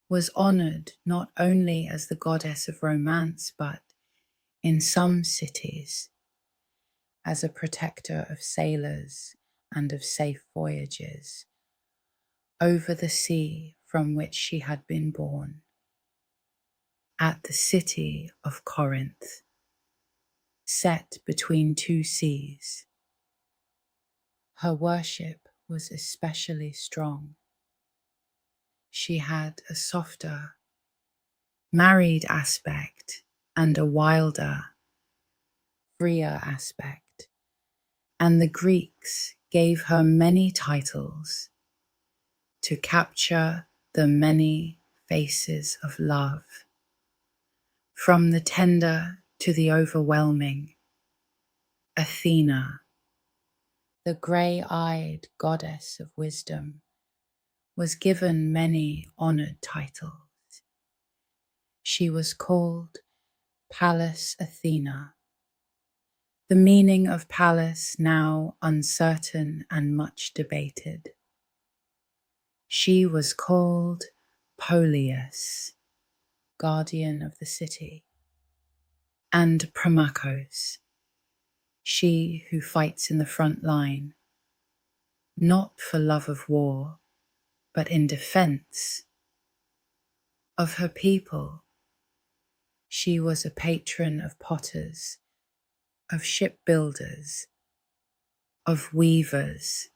S1: was honored not only as the goddess of romance, but in some cities as a protector of sailors and of safe voyages over the sea from which she had been born. At the city of Corinth, set between two seas, her worship was especially strong. She had a softer, married aspect and a wilder, freer aspect, and the Greeks gave her many titles to capture the many faces of love, from the tender to the overwhelming. Athena, the grey-eyed goddess of wisdom, was given many honored titles. She was called Pallas Athena, the meaning of Pallas now uncertain and much debated. She was called Polias, guardian of the city, and Promachos, she who fights in the front line, not for love of war, but in defense, Of her people, she was a patron of potters, of shipbuilders, of weavers,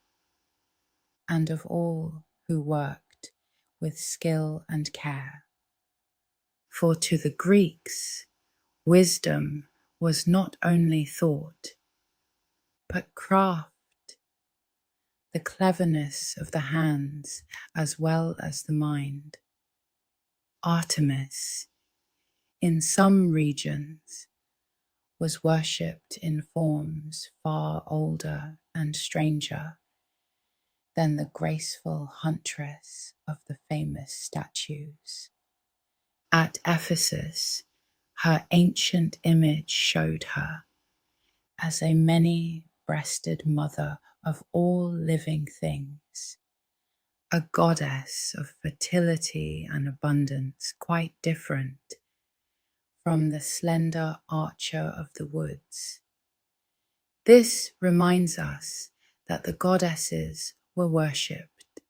S1: and of all who worked with skill and care. For to the Greeks, wisdom was not only thought, but craft, the cleverness of the hands as well as the mind. Artemis, in some regions, was worshipped in forms far older and stranger than the graceful huntress of the famous statues. At Ephesus, her ancient image showed her as a many-breasted mother of all living things, a goddess of fertility and abundance quite different from the slender archer of the woods. This reminds us that the goddesses were worshipped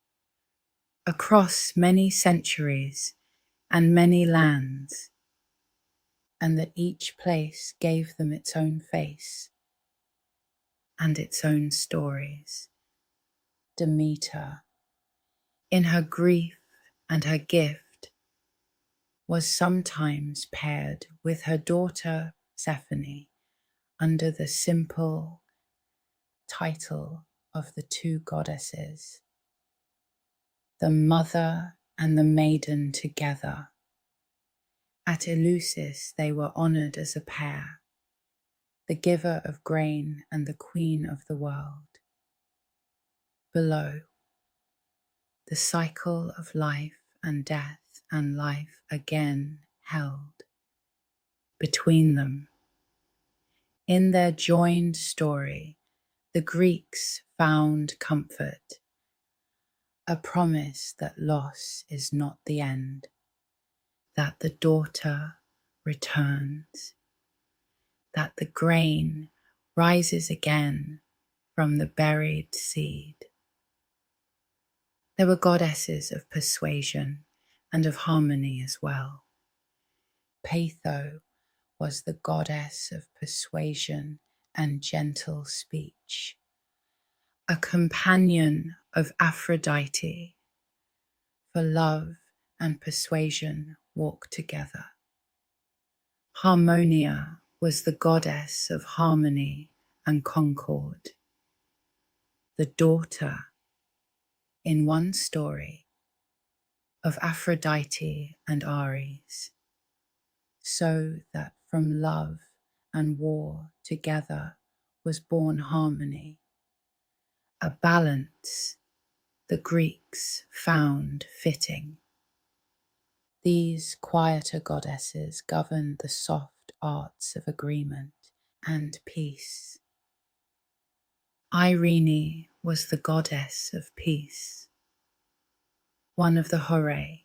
S1: across many centuries and many lands, and that each place gave them its own face and its own stories. Demeter, in her grief and her gift, was sometimes paired with her daughter Persephone under the simple title of the two goddesses, the mother and the maiden together. At Eleusis they were honoured as a pair, the giver of grain and the queen of the world. Below, the cycle of life and death and life again held. Between them, in their joined story, the Greeks found comfort, a promise that loss is not the end, that the daughter returns, that the grain rises again from the buried seed. There were goddesses of persuasion and of harmony as well. Peitho was the goddess of persuasion and gentle speech, a companion of Aphrodite, for love and persuasion walk together. Harmonia was the goddess of harmony and concord, the daughter, in one story, of Aphrodite and Ares, so that from love and war together was born harmony, a balance the Greeks found fitting. These quieter goddesses governed the soft arts of agreement and peace. Irene was the goddess of peace, one of the Horae,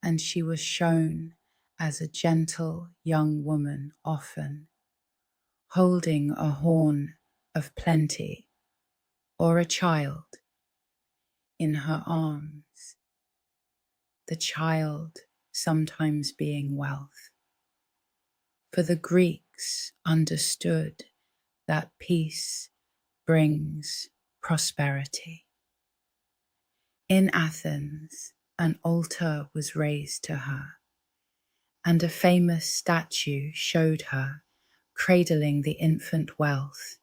S1: and she was shown as a gentle young woman often, holding a horn of plenty or a child in her arms, the child sometimes being wealth. For the Greeks understood that peace brings prosperity. In Athens, an altar was raised to her, and a famous statue showed her cradling the infant wealth,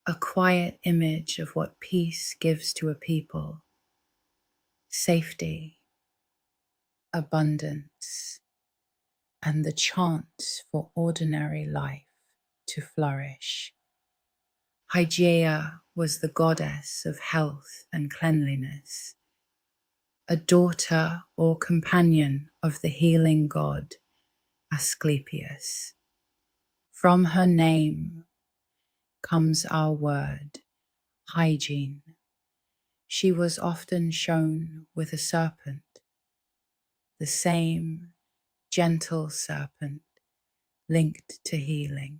S1: a quiet image of what peace gives to a people: safety, abundance, and the chance for ordinary life to flourish. Hygeia was the goddess of health and cleanliness, a daughter or companion of the healing god Asclepius. From her name comes our word, hygiene. She was often shown with a serpent, the same gentle serpent linked to healing,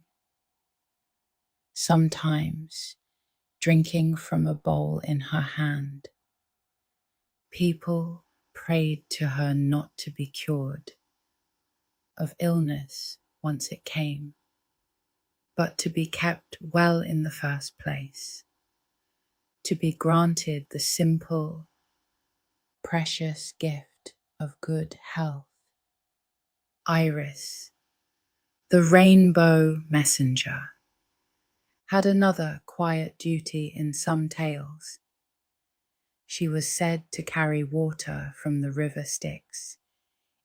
S1: sometimes drinking from a bowl in her hand. People prayed to her not to be cured of illness once it came, but to be kept well in the first place, to be granted the simple, precious gift of good health. Iris, the rainbow messenger, had another quiet duty in some tales. She was said to carry water from the river Styx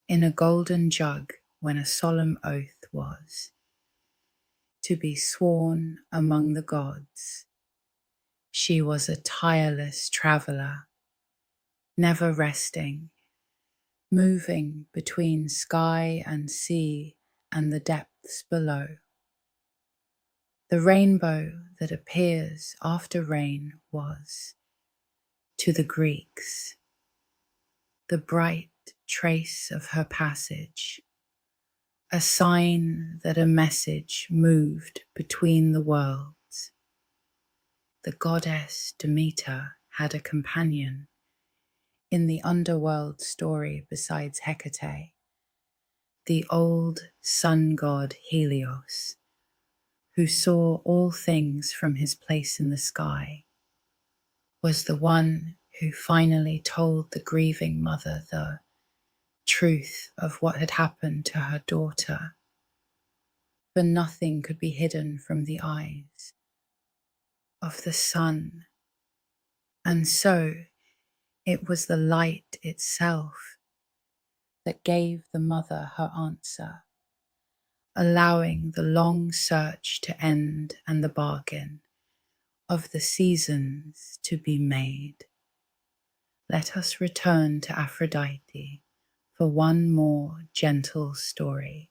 S1: in a golden jug when a solemn oath was to be sworn among the gods. She was a tireless traveller, never resting, moving between sky and sea and the depths below. The rainbow that appears after rain was, to the Greeks, the bright trace of her passage, a sign that a message moved between the worlds. The goddess Demeter had a companion in the underworld story besides Hecate, the old sun god Helios, who saw all things from his place in the sky, was the one who finally told the grieving mother the truth of what had happened to her daughter, for nothing could be hidden from the eyes of the sun. And so it was the light itself that gave the mother her answer, allowing the long search to end and the bargain of the seasons to be made. Let us return to Aphrodite for one more gentle story.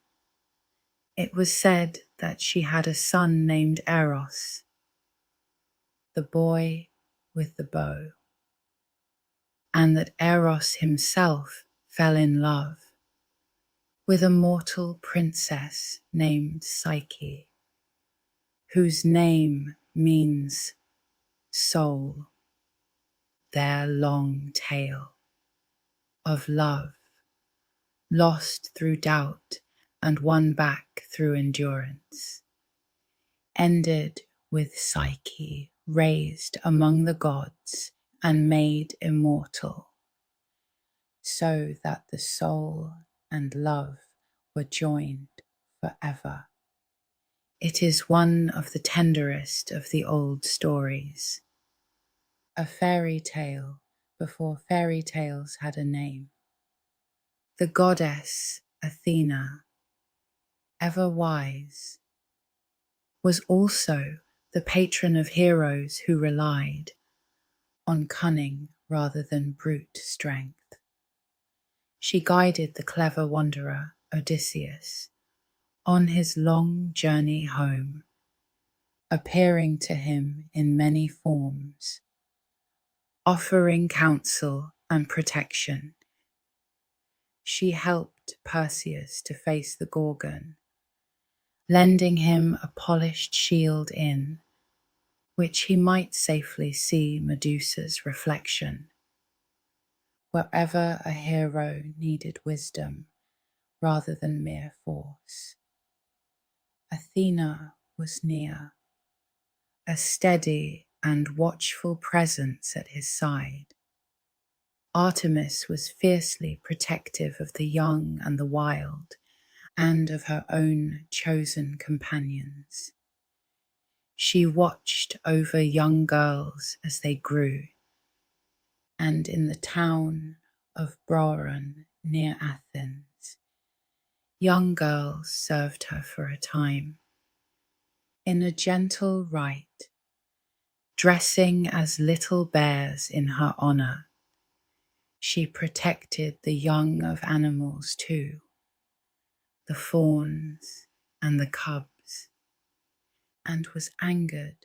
S1: It was said that she had a son named Eros, the boy with the bow, and that Eros himself fell in love with a mortal princess named Psyche, whose name means soul. Their long tale of love, lost through doubt and won back through endurance, ended with Psyche raised among the gods and made immortal, so that the soul and love were joined forever. It is one of the tenderest of the old stories, a fairy tale before fairy tales had a name. The goddess Athena, ever wise, was also the patron of heroes who relied on cunning rather than brute strength. She guided the clever wanderer Odysseus on his long journey home, appearing to him in many forms, offering counsel and protection. She helped Perseus to face the Gorgon, lending him a polished shield in which he might safely see Medusa's reflection. Wherever a hero needed wisdom rather than mere force, Athena was near, a steady and watchful presence at his side. Artemis was fiercely protective of the young and the wild, and of her own chosen companions. She watched over young girls as they grew, and in the town of Broron near Athens, young girls served her for a time. In a gentle rite, dressing as little bears in her honor, she protected the young of animals too, the fawns and the cubs, and was angered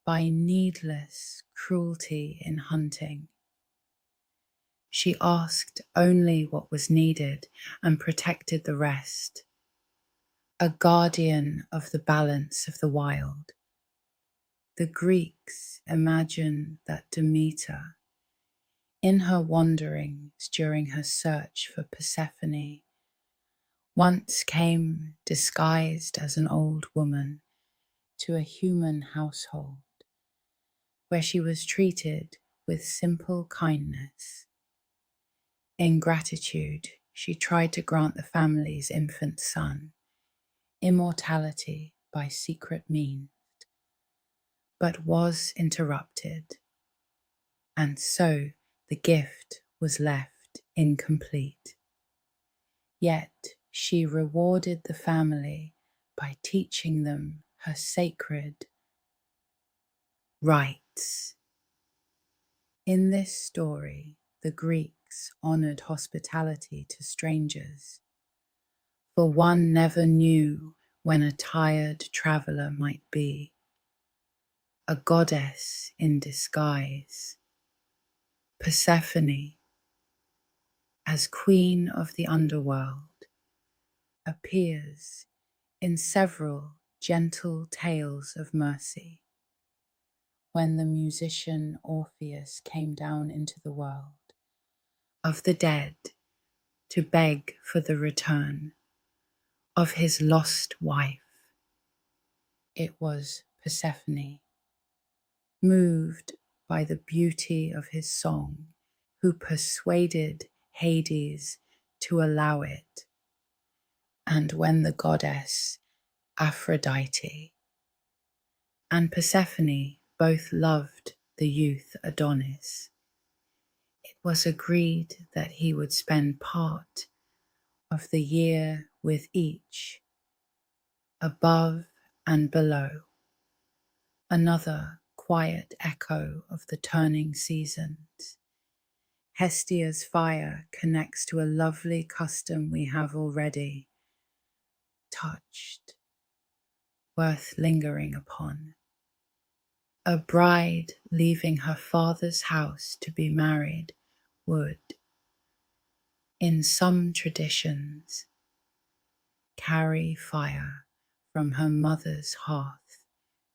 S1: by needless cruelty in hunting. She asked only what was needed and protected the rest, a guardian of the balance of the wild. The Greeks imagined that Demeter, In her wanderings during her search for Persephone, once came disguised as an old woman to a human household, where she was treated with simple kindness. In gratitude, she tried to grant the family's infant son immortality by secret means, but was interrupted, and so the gift was left incomplete. Yet she rewarded the family by teaching them her sacred rites. In this story, the Greeks honored hospitality to strangers, for one never knew when a tired traveler might be, a goddess in disguise. Persephone, as queen of the underworld, appears in several gentle tales of mercy. When the musician Orpheus came down into the world of the dead to beg for the return of his lost wife, it was Persephone, moved by the beauty of his song, who persuaded Hades to allow it. And when the goddess Aphrodite and Persephone both loved the youth Adonis, it was agreed that he would spend part of the year with each, above and below, another quiet echo of the turning seasons. Hestia's fire connects to a lovely custom we have already touched, worth lingering upon. A bride leaving her father's house to be married would, in some traditions, carry fire from her mother's hearth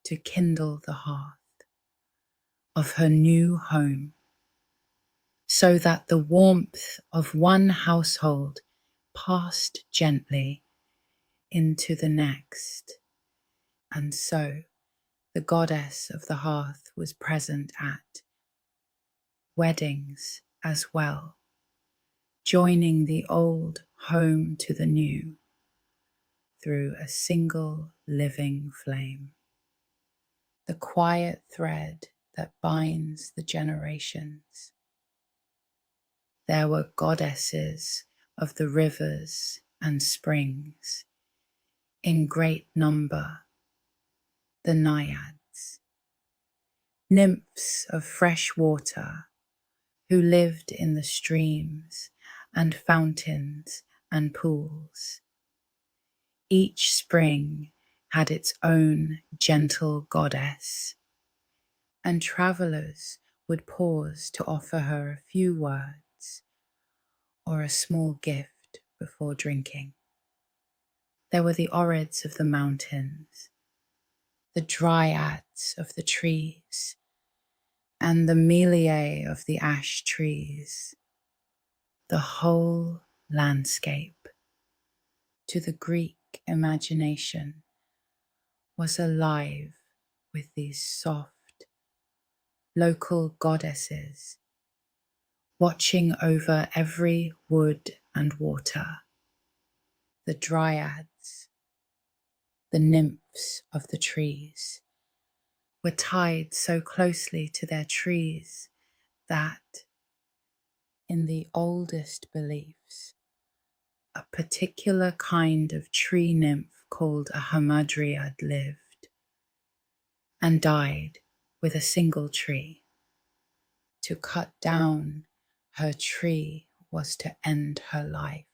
S1: to kindle the hearth of her new home, so that the warmth of one household passed gently into the next. And so the goddess of the hearth was present at weddings as well, joining the old home to the new through a single living flame. The quiet thread that binds the generations. There were goddesses of the rivers and springs in great number, the naiads, nymphs of fresh water who lived in the streams and fountains and pools. Each spring had its own gentle goddess, and travelers would pause to offer her a few words or a small gift before drinking. There were the Orids of the mountains, the Dryads of the trees, and the Meliae of the ash trees. The whole landscape, to the Greek imagination, was alive with these soft, local goddesses watching over every wood and water. The Dryads, the nymphs of the trees, were tied so closely to their trees that, in the oldest beliefs, a particular kind of tree nymph called a hamadryad lived and died with a single tree. To cut down her tree was to end her life,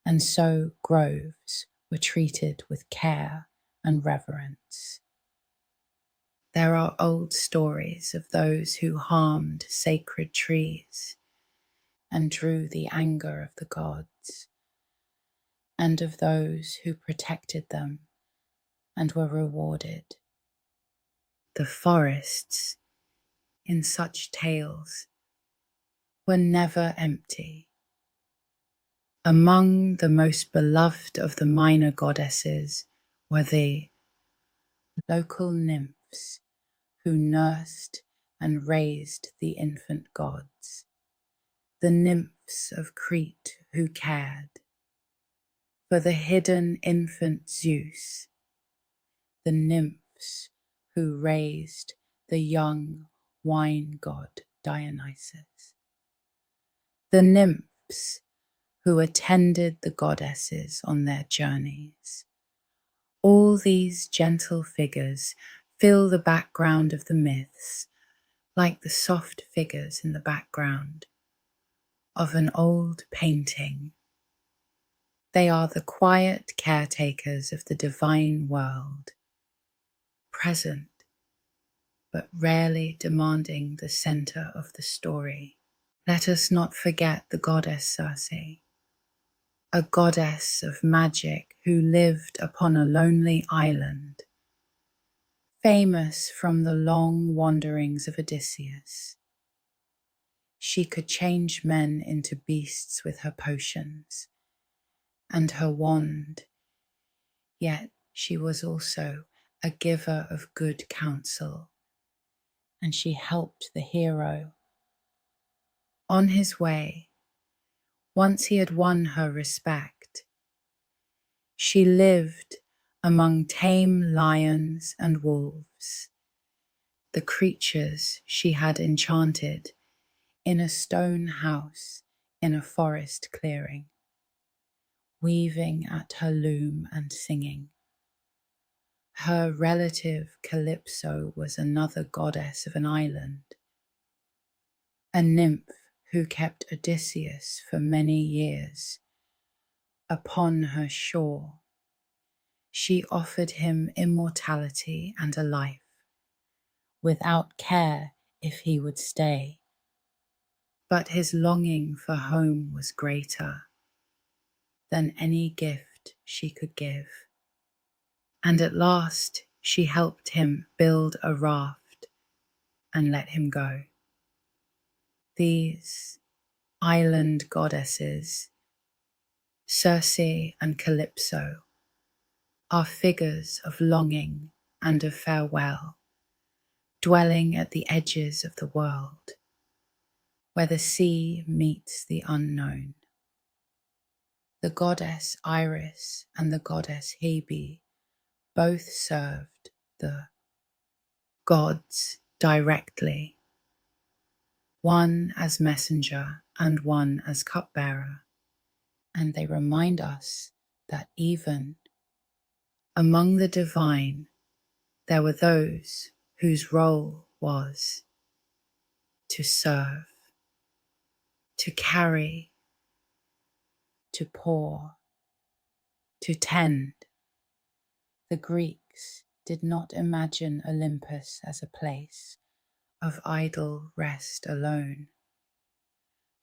S1: and so groves were treated with care and reverence. There are old stories of those who harmed sacred trees and drew the anger of the gods, and of those who protected them and were rewarded. The forests, in such tales, were never empty. Among the most beloved of the minor goddesses were the local nymphs who nursed and raised the infant gods, the nymphs of Crete who cared for the hidden infant Zeus, the nymphs who raised the young wine god Dionysus, the nymphs who attended the goddesses on their journeys. All these gentle figures fill the background of the myths, like the soft figures in the background of an old painting. They are the quiet caretakers of the divine world, present but rarely demanding the center of the story. Let us not forget the goddess Circe, a goddess of magic who lived upon a lonely island, famous from the long wanderings of Odysseus. She could change men into beasts with her potions and her wand, yet she was also a giver of good counsel, and she helped the hero on his way. Once he had won her respect, she lived among tame lions and wolves, the creatures she had enchanted in a stone house in a forest clearing, weaving at her loom and singing. Her relative Calypso was another goddess of an island, a nymph who kept Odysseus for many years upon her shore. She offered him immortality and a life, without care if he would stay. But his longing for home was greater than any gift she could give. And at last she helped him build a raft and let him go. These island goddesses, Circe and Calypso, are figures of longing and of farewell, dwelling at the edges of the world, where the sea meets the unknown. The goddess Iris and the goddess Hebe both served the gods directly, one as messenger and one as cupbearer, and they remind us that even among the divine there were those whose role was to serve, to carry, to pour, to tend. The Greeks did not imagine Olympus as a place of idle rest alone,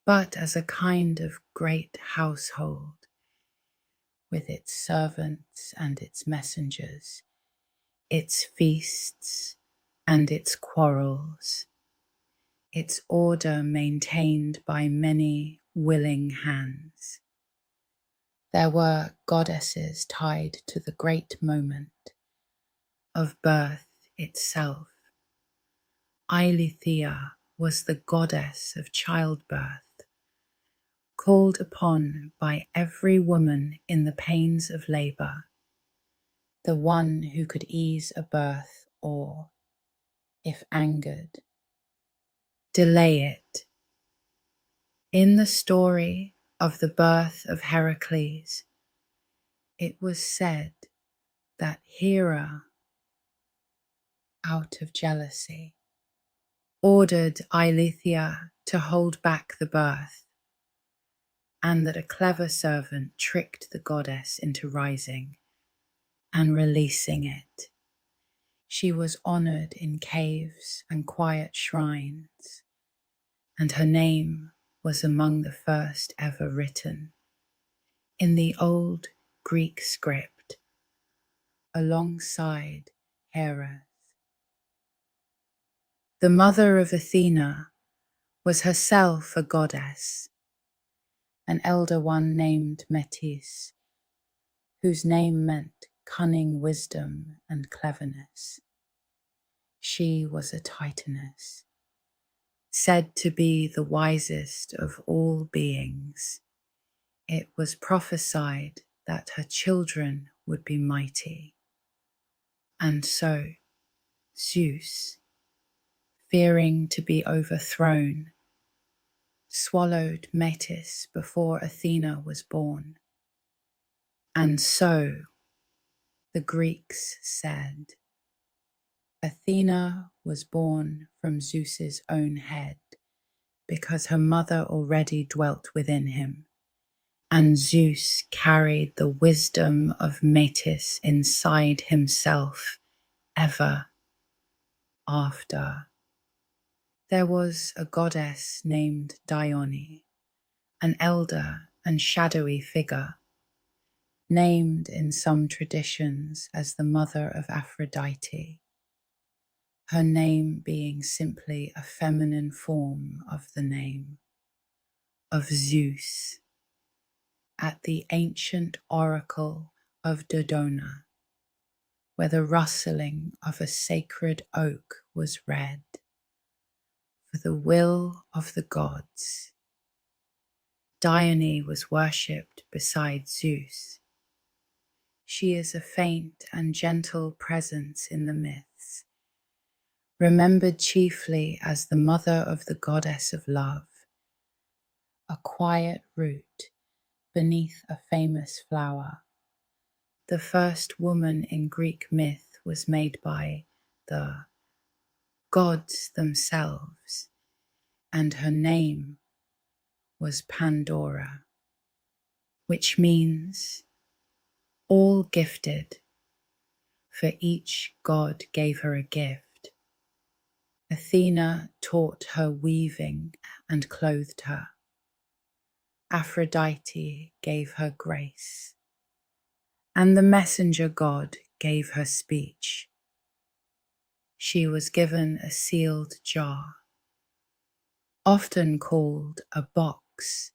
S1: but as a kind of great household with its servants and its messengers, its feasts and its quarrels, its order maintained by many willing hands. There were goddesses tied to the great moment of birth itself. Eileithyia was the goddess of childbirth, called upon by every woman in the pains of labor, the one who could ease a birth or, if angered, delay it. In the story of the birth of Heracles, it was said that Hera, out of jealousy, ordered Eileithyia to hold back the birth, and that a clever servant tricked the goddess into rising and releasing it. She was honored in caves and quiet shrines, and her name was among the first ever written in the old Greek script, alongside Hera's. The mother of Athena was herself a goddess, an elder one named Metis, whose name meant cunning wisdom and cleverness. She was a Titaness, said to be the wisest of all beings. It was prophesied that her children would be mighty. And so Zeus, fearing to be overthrown, swallowed Metis before Athena was born. And so, the Greeks said, Athena was born from Zeus's own head because her mother already dwelt within him, and Zeus carried the wisdom of Metis inside himself ever after. There was a goddess named Dione, an elder and shadowy figure, named in some traditions as the mother of Aphrodite, her name being simply a feminine form of the name of Zeus. At the ancient oracle of Dodona, where the rustling of a sacred oak was read, for the will of the gods, Dione was worshipped beside Zeus. She is a faint and gentle presence in the myths, remembered chiefly as the mother of the goddess of love, a quiet root beneath a famous flower. The first woman in Greek myth was made by the gods themselves, and her name was Pandora, which means all gifted, for each god gave her a gift. Athena taught her weaving and clothed her. Aphrodite gave her grace, and the messenger god gave her speech. She was given a sealed jar, often called a box,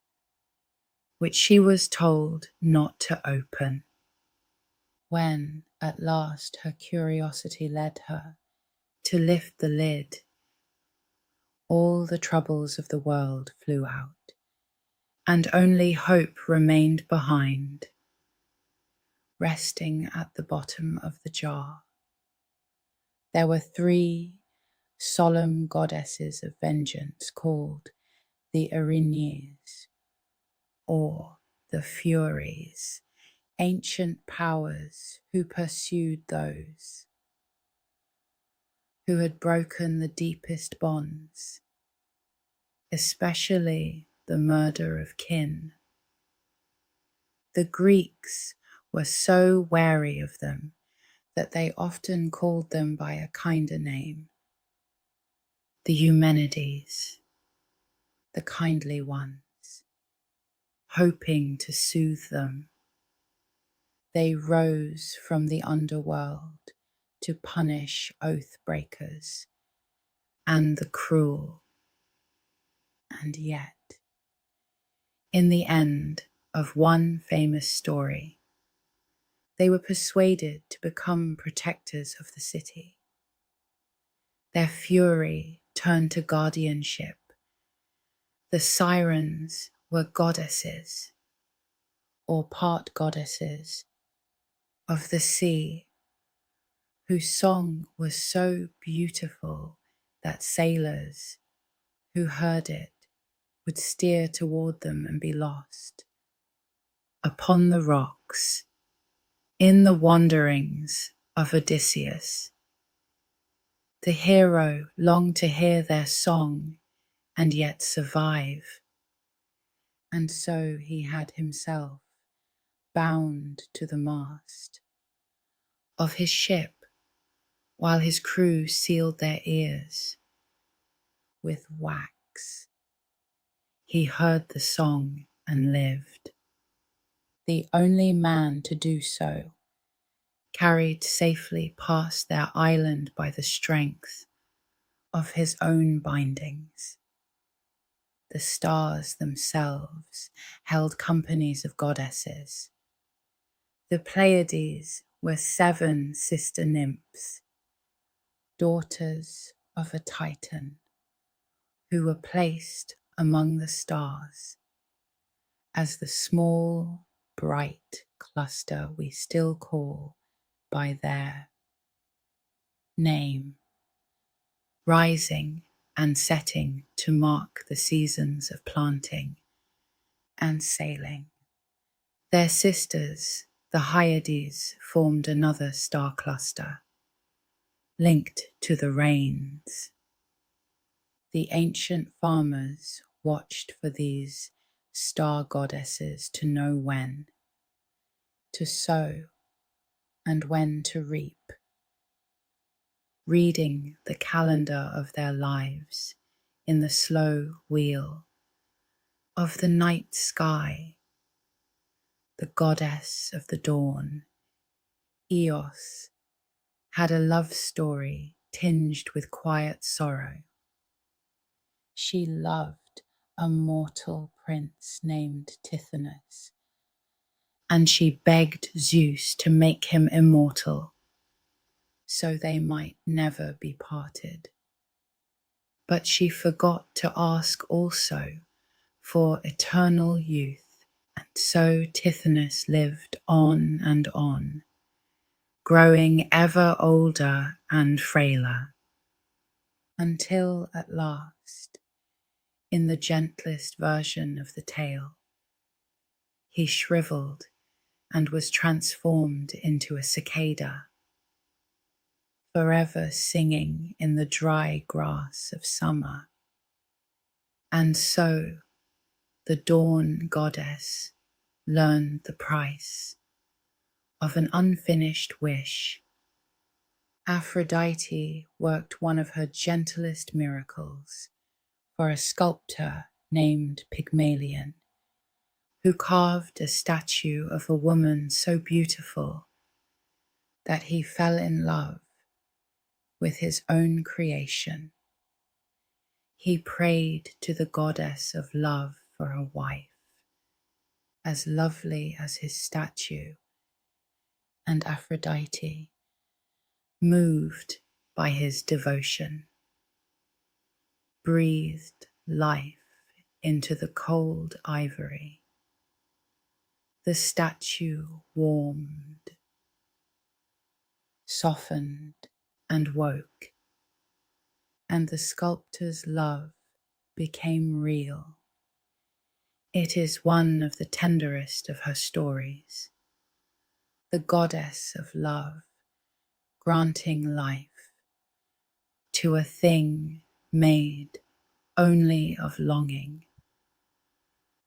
S1: which she was told not to open. When at last her curiosity led her to lift the lid, all the troubles of the world flew out, and only hope remained behind, resting at the bottom of the jar. There were 3 solemn goddesses of vengeance called the Erinyes, or the Furies, ancient powers who pursued those who had broken the deepest bonds, especially the murder of kin. The Greeks were so wary of them that they often called them by a kinder name, the Eumenides, the kindly ones, hoping to soothe them. They rose from the underworld to punish oath breakers and the cruel. And yet, in the end of one famous story, they were persuaded to become protectors of the city. Their fury turned to guardianship. The sirens were goddesses, or part goddesses, of the sea, whose song was so beautiful that sailors who heard it would steer toward them and be lost. Upon the rocks, in the wanderings of Odysseus, the hero longed to hear their song and yet survive, and so he had himself bound to the mast of his ship while his crew sealed their ears with wax. He heard the song and lived. The only man to do so, carried safely past their island by the strength of his own bindings. the stars themselves held companies of goddesses. The Pleiades were 7 sister nymphs, daughters of a Titan, who were placed among the stars as the small, bright cluster we still call by their name, rising and setting to mark the seasons of planting and sailing. Their sisters, the Hyades, formed another star cluster, linked to the rains. The ancient farmers watched for these star goddesses to know when to sow and when to reap, reading the calendar of their lives in the slow wheel of the night sky. The goddess of the dawn, Eos, had a love story tinged with quiet sorrow. She loved a mortal prince named Tithonus, and she begged Zeus to make him immortal so they might never be parted. But she forgot to ask also for eternal youth, and so Tithonus lived on and on, growing ever older and frailer, until at last, in the gentlest version of the tale, he shriveled and was transformed into a cicada, forever singing in the dry grass of summer. And so the dawn goddess learned the price of an unfinished wish. Aphrodite worked one of her gentlest miracles for a sculptor named Pygmalion, who carved a statue of a woman so beautiful that he fell in love with his own creation. He prayed to the goddess of love for a wife, as lovely as his statue, and Aphrodite, moved by his devotion, breathed life into the cold ivory. The statue warmed, softened, and woke, and the sculptor's love became real. It is one of the tenderest of her stories, the goddess of love granting life to a thing made only of longing.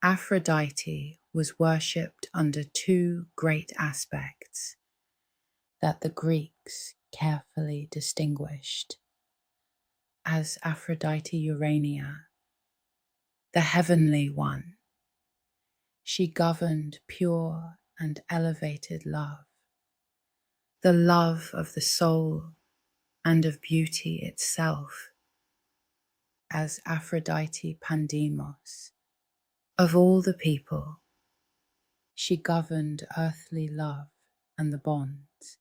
S1: Aphrodite was worshipped under 2 great aspects that the Greeks carefully distinguished as Aphrodite Urania, the heavenly one. She governed pure and elevated love, the love of the soul and of beauty itself, as Aphrodite Pandemos. Of all the people, she governed earthly love and the bonds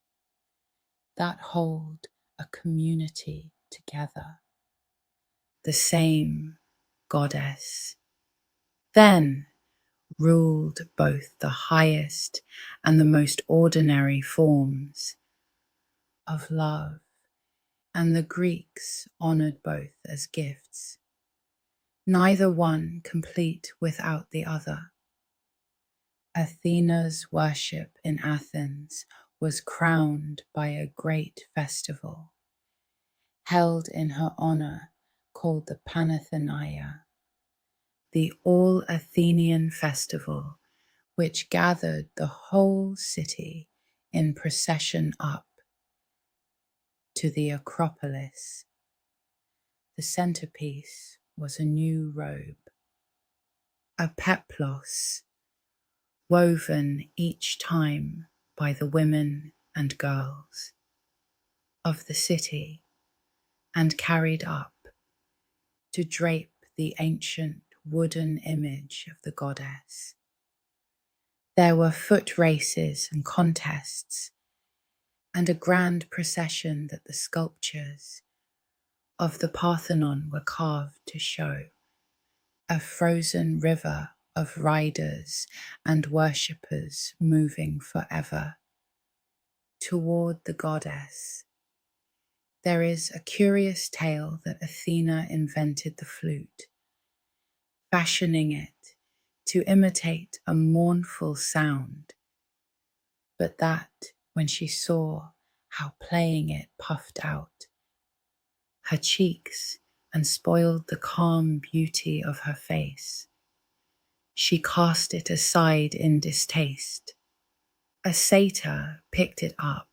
S1: that hold a community together. The same goddess then ruled both the highest and the most ordinary forms of love, and the Greeks honored both as gifts, neither one complete without the other. Athena's worship in Athens was crowned by a great festival held in her honor called the Panathenaea, the all-Athenian festival which gathered the whole city in procession up to the Acropolis. The centerpiece was a new robe, a peplos, woven each time by the women and girls of the city and carried up to drape the ancient wooden image of the goddess. There were foot races and contests, and a grand procession that the sculptures of the Parthenon were carved to show, a frozen river of riders and worshippers moving forever toward the goddess. There is a curious tale that Athena invented the flute, fashioning it to imitate a mournful sound, but that when she saw how playing it puffed out her cheeks and spoiled the calm beauty of her face, she cast it aside in distaste. A satyr picked it up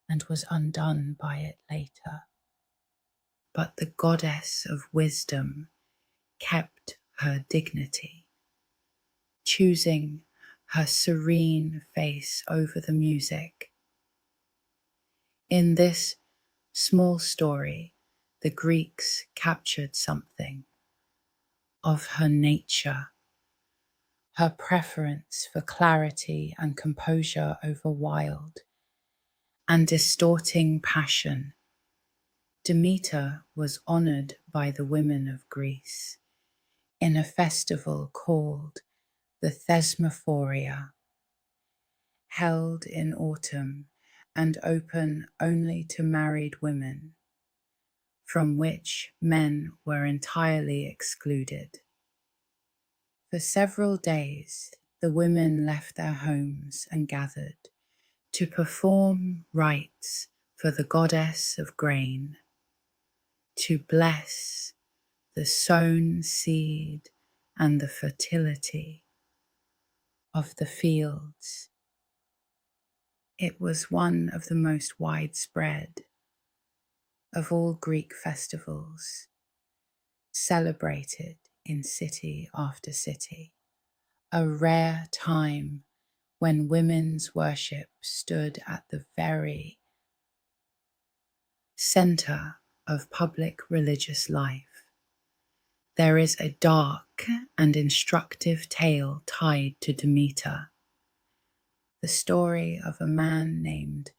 S1: and was undone by it later. But the goddess of wisdom kept her dignity, choosing her serene face over the music. In this small story, the Greeks captured something of her nature, her preference for clarity and composure over wild and distorting passion. Demeter was honored by the women of Greece in a festival called the Thesmophoria, held in autumn and open only to married women, from which men were entirely excluded. For several days, the women left their homes and gathered to perform rites for the goddess of grain, to bless the sown seed and the fertility of the fields. It was one of the most widespread of all Greek festivals, celebrated in city after city, a rare time when women's worship stood at the very center of public religious life. There is a dark and instructive tale tied to Demeter, the story of a man named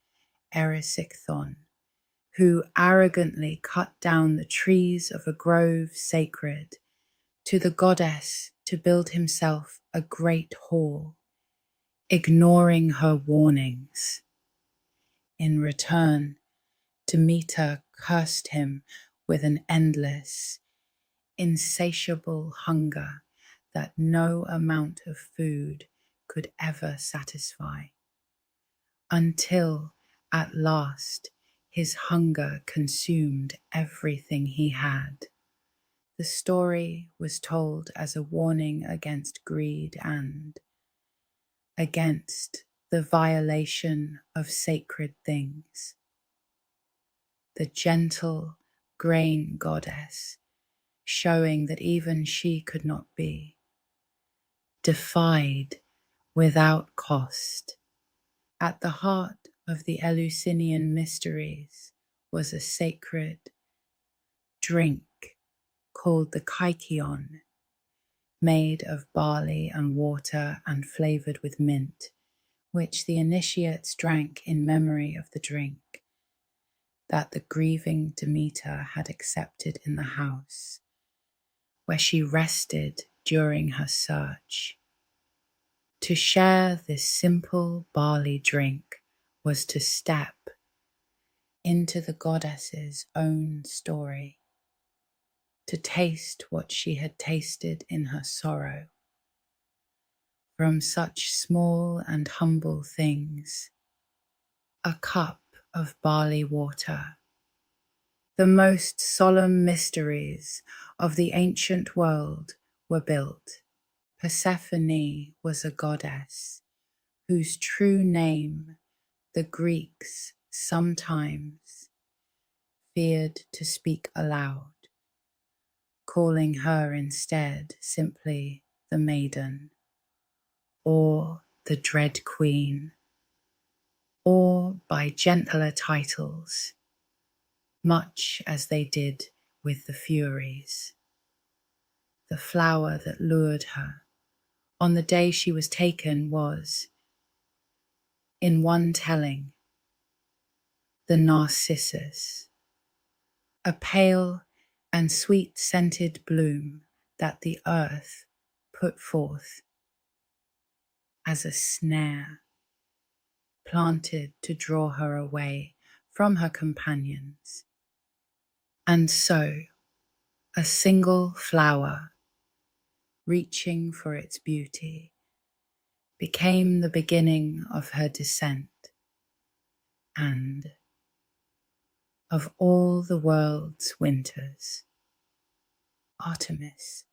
S1: Erysichthon, who arrogantly cut down the trees of a grove sacred to the goddess to build himself a great hall, ignoring her warnings. In return, Demeter cursed him with an endless, insatiable hunger that no amount of food could ever satisfy, until at last his hunger consumed everything he had. The story was told as a warning against greed and against the violation of sacred things. The gentle grain goddess, showing that even she could not be defied without cost. At the heart of the Eleusinian mysteries was a sacred drink called the kykeon, made of barley and water and flavored with mint, which the initiates drank in memory of the drink that the grieving Demeter had accepted in the house where she rested during her search. To share this simple barley drink was to step into the goddess's own story, to taste what she had tasted in her sorrow. From such small and humble things, a cup of barley water, the most solemn mysteries of the ancient world were built. Persephone was a goddess whose true name the Greeks sometimes feared to speak aloud, calling her instead simply the Maiden, or the Dread Queen, or by gentler titles, much as they did with the Furies. the flower that lured her on the day she was taken was, in one telling, the narcissus, a pale and sweet-scented bloom that the earth put forth as a snare, planted to draw her away from her companions. And so, a single flower, reaching for its beauty, became the beginning of her descent, and of all the world's winters, Artemis,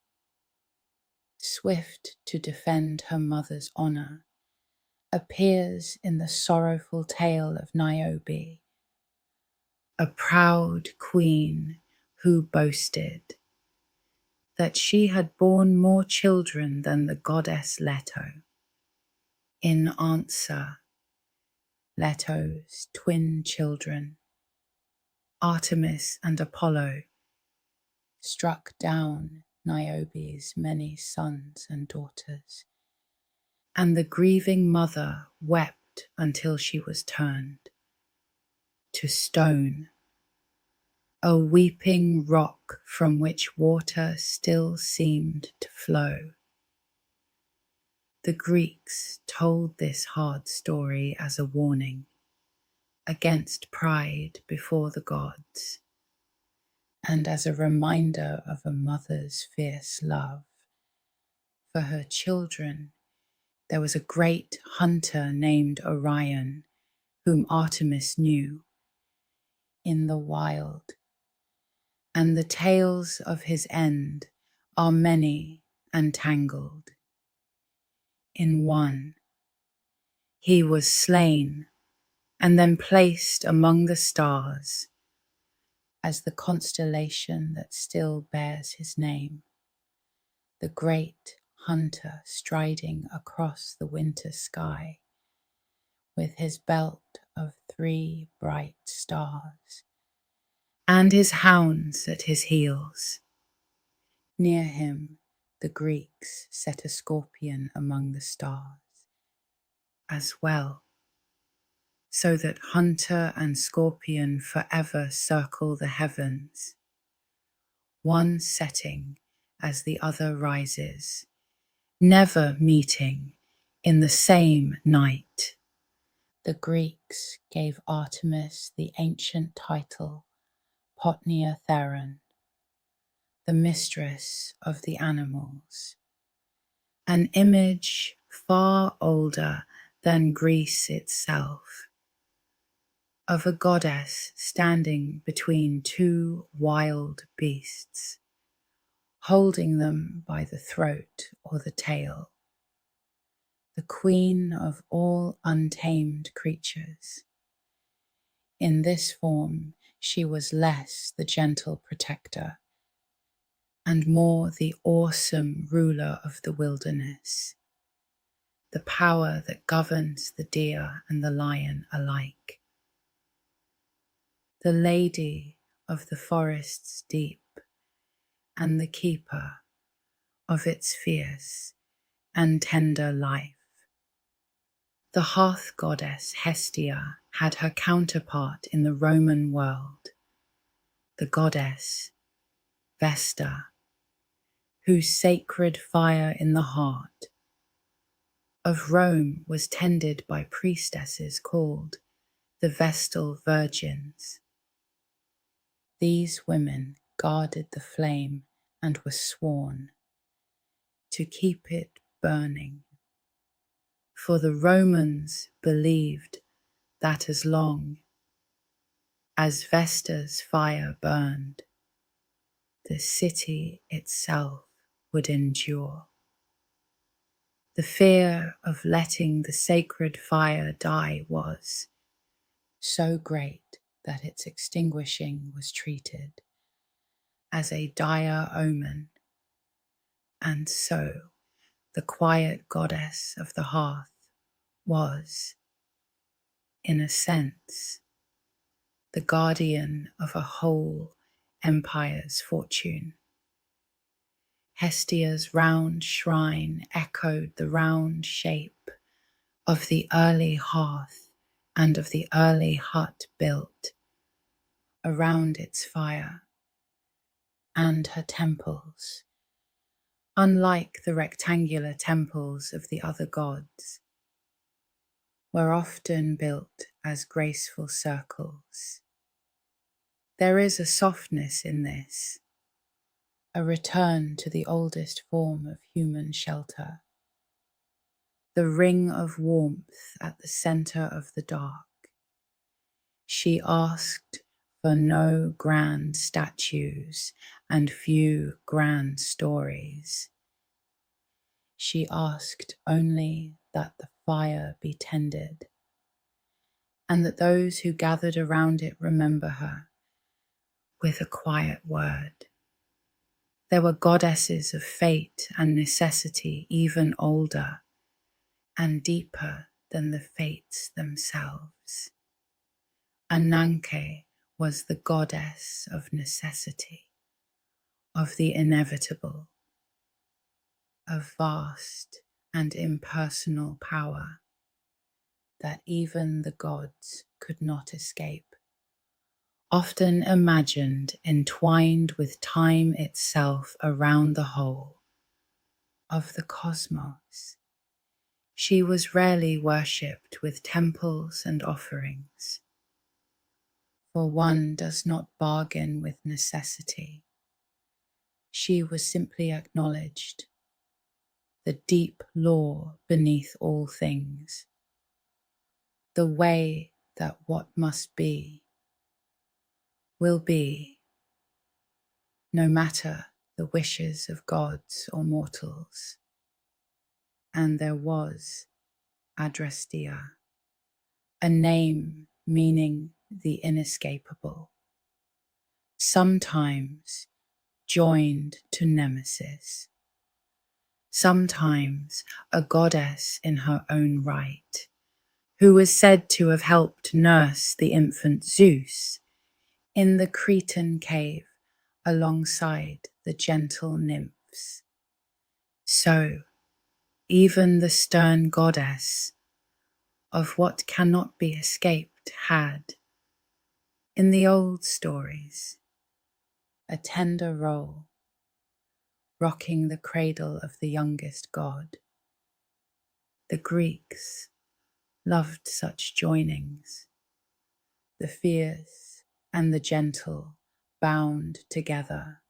S1: swift to defend her mother's honor, appears in the sorrowful tale of Niobe, a proud queen who boasted that she had borne more children than the goddess Leto. In answer, Leto's twin children, Artemis and Apollo, struck down Niobe's many sons and daughters, and the grieving mother wept until she was turned to stone, a weeping rock from which water still seemed to flow. The Greeks told this hard story as a warning against pride before the gods, and as a reminder of a mother's fierce love for her children. There was a great hunter named Orion, whom Artemis knew in the wild, and the tales of his end are many and tangled. In one, he was slain and then placed among the stars as the constellation that still bears his name, the great hunter striding across the winter sky with his belt of 3 bright stars and his hounds at his heels. Near him, the Greeks set a scorpion among the stars as well, so that hunter and scorpion forever circle the heavens, one setting as the other rises, never meeting in the same night. The Greeks gave Artemis the ancient title Potnia Theron, the mistress of the animals, an image far older than Greece itself, of a goddess standing between 2 wild beasts, holding them by the throat or the tail, the queen of all untamed creatures. In this form, she was less the gentle protector and more the awesome ruler of the wilderness, the power that governs the deer and the lion alike, the lady of the forest's deep and the keeper of its fierce and tender life. The hearth goddess Hestia had her counterpart in the Roman world, the goddess Vesta, whose sacred fire in the heart of Rome was tended by priestesses called the Vestal Virgins. These women guarded the flame and were sworn to keep it burning, for the Romans believed that as long as Vesta's fire burned, the city itself would endure. The fear of letting the sacred fire die was so great that its extinguishing was treated as a dire omen, and so the quiet goddess of the hearth was, in a sense, the guardian of a whole empire's fortune. Hestia's round shrine echoed the round shape of the early hearth and of the early hut built around its fire, and her temples, unlike the rectangular temples of the other gods, were often built as graceful circles. There is a softness in this, a return to the oldest form of human shelter, the ring of warmth at the center of the dark. She asked for no grand statues and few grand stories. She asked only that the fire be tended, and that those who gathered around it remember her with a quiet word. There were goddesses of fate and necessity even older and deeper than the fates themselves. Ananke was the goddess of necessity, of the inevitable, of vast and impersonal power that even the gods could not escape, often imagined entwined with time itself around the whole of the cosmos. She was rarely worshipped with temples and offerings, for one does not bargain with necessity. She was simply acknowledged, the deep law beneath all things, the way that what must be will be, no matter the wishes of gods or mortals. And there was Adrastea, a name meaning the inescapable, sometimes joined to Nemesis, sometimes a goddess in her own right, who was said to have helped nurse the infant Zeus in the Cretan cave alongside the gentle nymphs. So, even the stern goddess of what cannot be escaped had, in the old stories, a tender role, rocking the cradle of the youngest god. The Greeks loved such joinings, the fierce and the gentle bound together.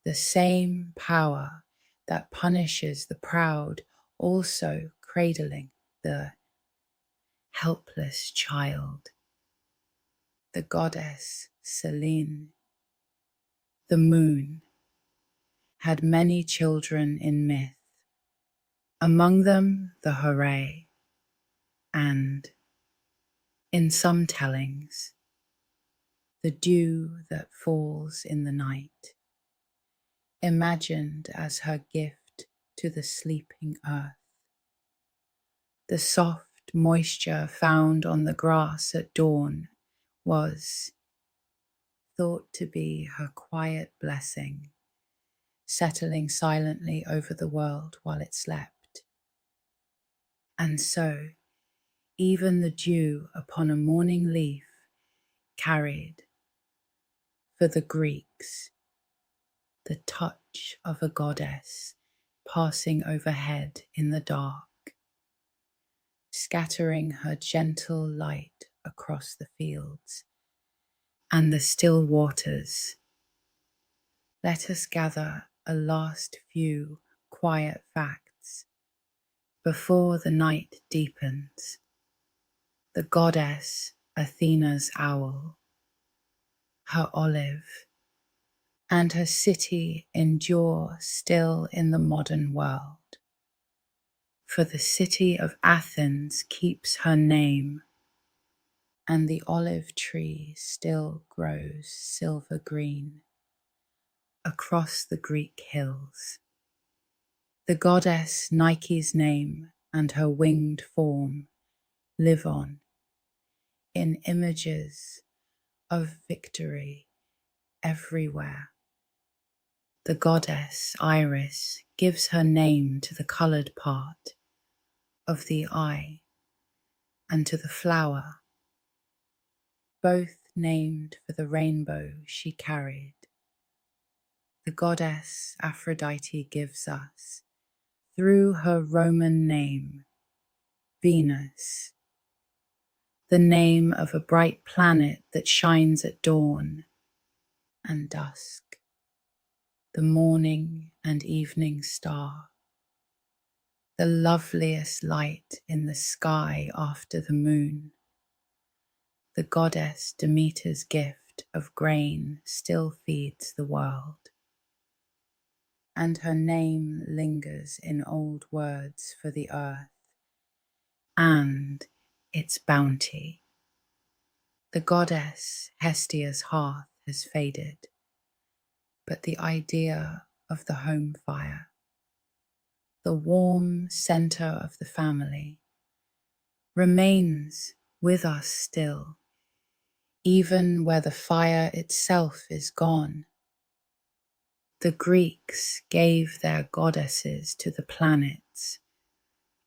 S1: The same power that punishes the proud also cradling the helpless child. The goddess Selene, the moon, had many children in myth, among them the Hera, and, in some tellings, the dew that falls in the night, imagined as her gift to the sleeping earth. The soft moisture found on the grass at dawn was thought to be her quiet blessing, settling silently over the world while it slept. And so, even the dew upon a morning leaf carried, for the Greeks, the touch of a goddess passing overhead in the dark, scattering her gentle light across the fields and the still waters. Let us gather a last few quiet facts before the night deepens. The goddess Athena's owl, her olive, and her city endure still in the modern world. For the city of Athens keeps her name, and the olive tree still grows silver green across the Greek hills. The goddess Nike's name and her winged form live on in images of victory everywhere. The goddess Iris gives her name to the coloured part of the eye and to the flower, both named for the rainbow she carried. The goddess Aphrodite gives us, through her Roman name, Venus, the name of a bright planet that shines at dawn and dusk, the morning and evening star, the loveliest light in the sky after the moon. The goddess Demeter's gift of grain still feeds the world, and her name lingers in old words for the earth and its bounty. The goddess Hestia's hearth has faded, but the idea of the home fire, the warm center of the family, remains with us still, even where the fire itself is gone. The Greeks gave their goddesses to the planets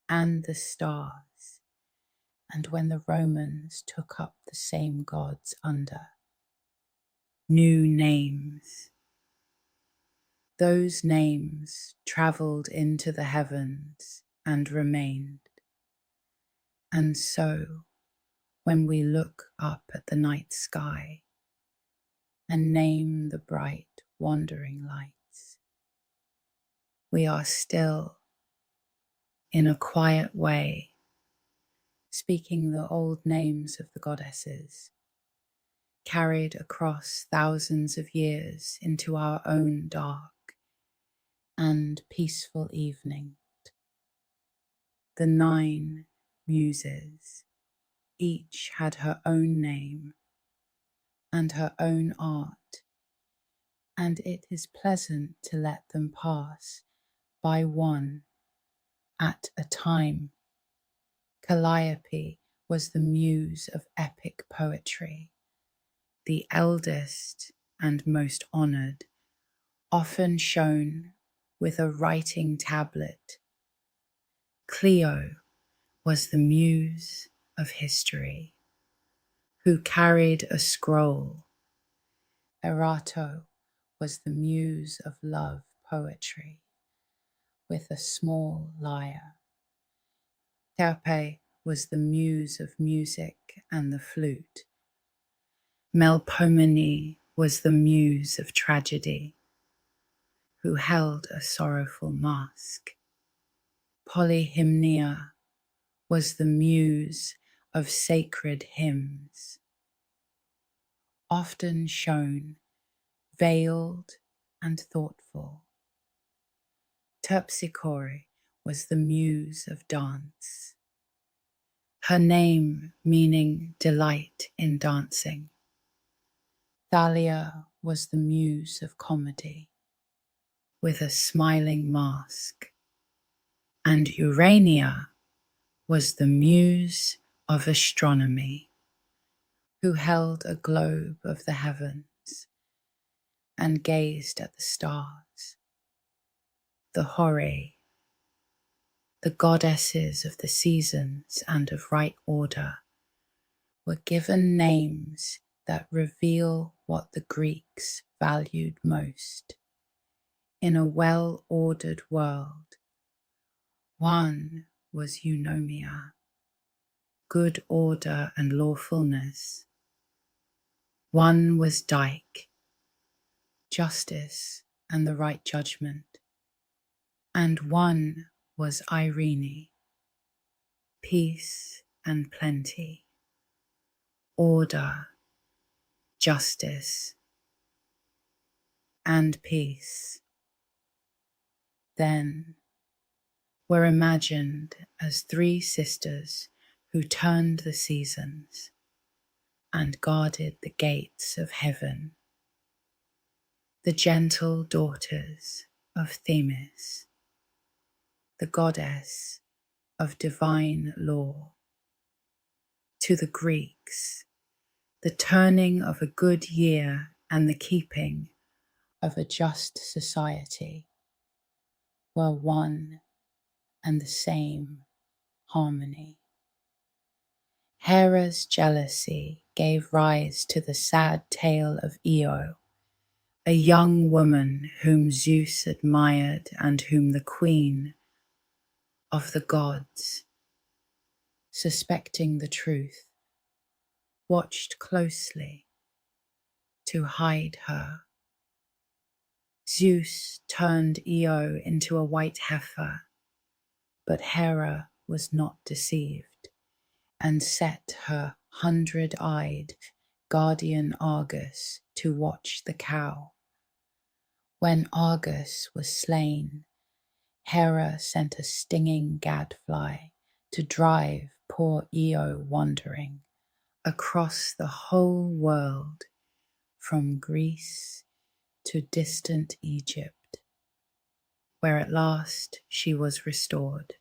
S1: and the stars, and when the Romans took up the same gods under new names, those names travelled into the heavens and remained. And so, when we look up at the night sky and name the bright wandering lights, we are still, in a quiet way, speaking the old names of the goddesses, carried across thousands of years into our own dark and peaceful evening. The 9 muses, each had her own name and her own art, and it is pleasant to let them pass by one at a time. Calliope was the muse of epic poetry, the eldest and most honoured, often shown with a writing tablet. Clio was the muse of history, who carried a scroll. Erato was the muse of love poetry, with a small lyre. Terpe was the muse of music and the flute. Melpomene was the muse of tragedy, who held a sorrowful mask. Polyhymnia was the muse of sacred hymns, often shown veiled and thoughtful. Terpsichore was the muse of dance, her name meaning delight in dancing. Thalia was the muse of comedy, with a smiling mask, and Urania was the muse of astronomy, who held a globe of the heavens and gazed at the stars. The Horae, the goddesses of the seasons and of right order, were given names that reveal what the Greeks valued most. In a well-ordered world, one was eunomia, good order and lawfulness. One was Dike, justice and the right judgment. And one was Irene, peace and plenty, order, justice, and peace. Then were imagined as 3 sisters who turned the seasons and guarded the gates of heaven, the gentle daughters of Themis, the goddess of divine law. To the Greeks, the turning of a good year and the keeping of a just society were one and the same harmony. Hera's jealousy gave rise to the sad tale of Io, a young woman whom Zeus admired and whom the queen of the gods, suspecting the truth, watched closely to hide her. Zeus turned Io into a white heifer, but Hera was not deceived and set her 100-eyed guardian Argus to watch the cow. When Argus was slain, Hera sent a stinging gadfly to drive poor Io wandering across the whole world, from Greece to distant Egypt, where at last she was restored.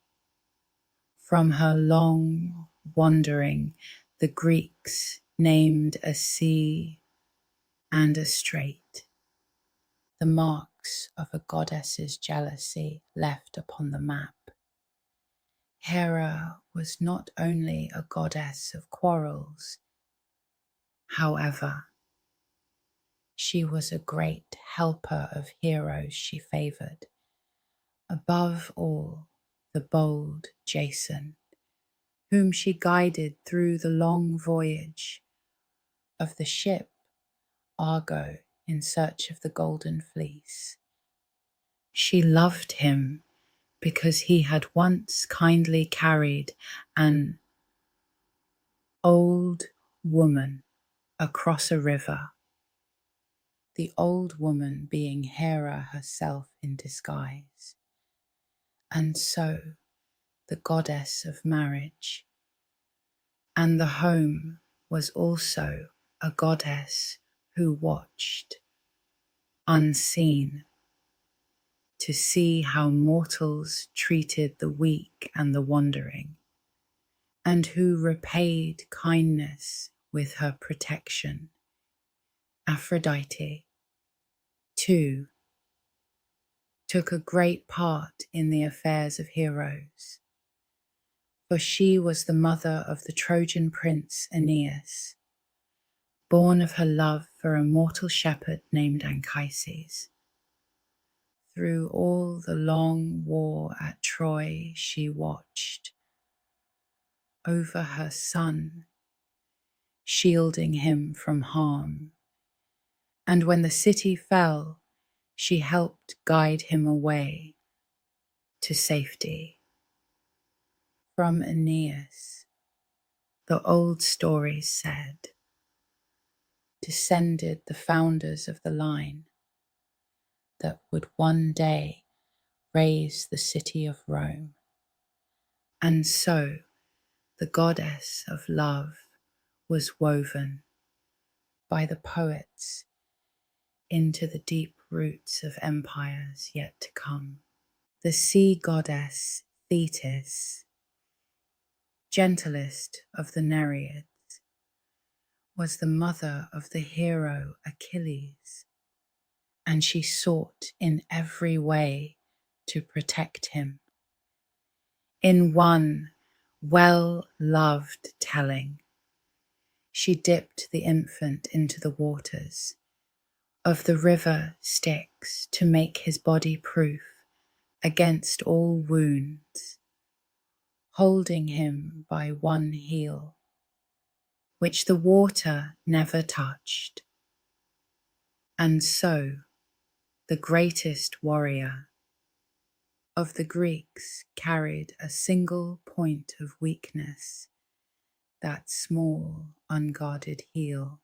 S1: From her long wandering, the Greeks named a sea and a strait, the marks of a goddess's jealousy left upon the map. Hera was not only a goddess of quarrels, however, she was a great helper of heroes she favored, above all the bold Jason, whom she guided through the long voyage of the ship Argo in search of the Golden Fleece. She loved him because he had once kindly carried an old woman across a river, the old woman being Hera herself in disguise, and so the goddess of marriage. And the home was also a goddess who watched, unseen, to see how mortals treated the weak and the wandering, and who repaid kindness with her protection. Aphrodite, too, took a great part in the affairs of heroes, for she was the mother of the Trojan prince Aeneas, born of her love for a mortal shepherd named Anchises. Through all the long war at Troy she watched over her son, shielding him from harm, and when the city fell, she helped guide him away to safety. From Aeneas, the old stories said, descended the founders of the line that would one day raise the city of Rome. And so the goddess of love was woven by the poets into the deep roots of empires yet to come. The sea goddess Thetis, gentlest of the Nereids, was the mother of the hero Achilles, and she sought in every way to protect him. In one well-loved telling, she dipped the infant into the waters of the river Styx to make his body proof against all wounds, holding him by one heel, which the water never touched. And so the greatest warrior of the Greeks carried a single point of weakness, that small, unguarded heel.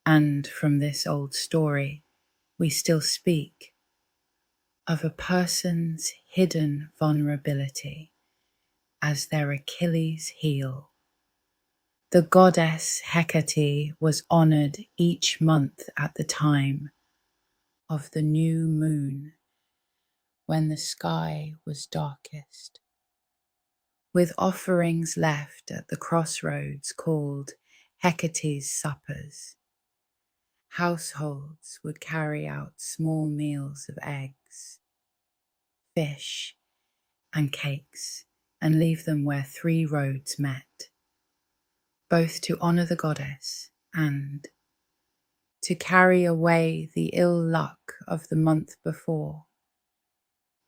S1: And from this old story, we still speak of a person's hidden vulnerability as their Achilles heel. The goddess Hecate was honored each month at the time of the new moon, when the sky was darkest, with offerings left at the crossroads called Hecate's suppers. households would carry out small meals of eggs, fish, and cakes and leave them where 3 roads met, both to honour the goddess and to carry away the ill luck of the month before.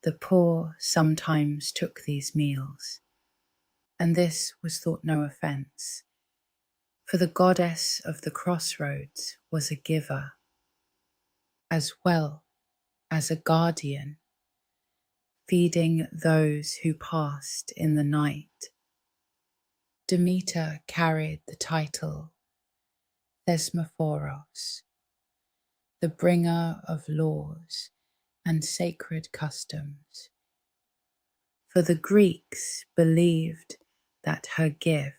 S1: The poor sometimes took these meals, and this was thought no offence, for the goddess of the crossroads was a giver, as well as a guardian, feeding those who passed in the night. Demeter carried the title Thesmophoros, the bringer of laws and sacred customs, for the Greeks believed that her gift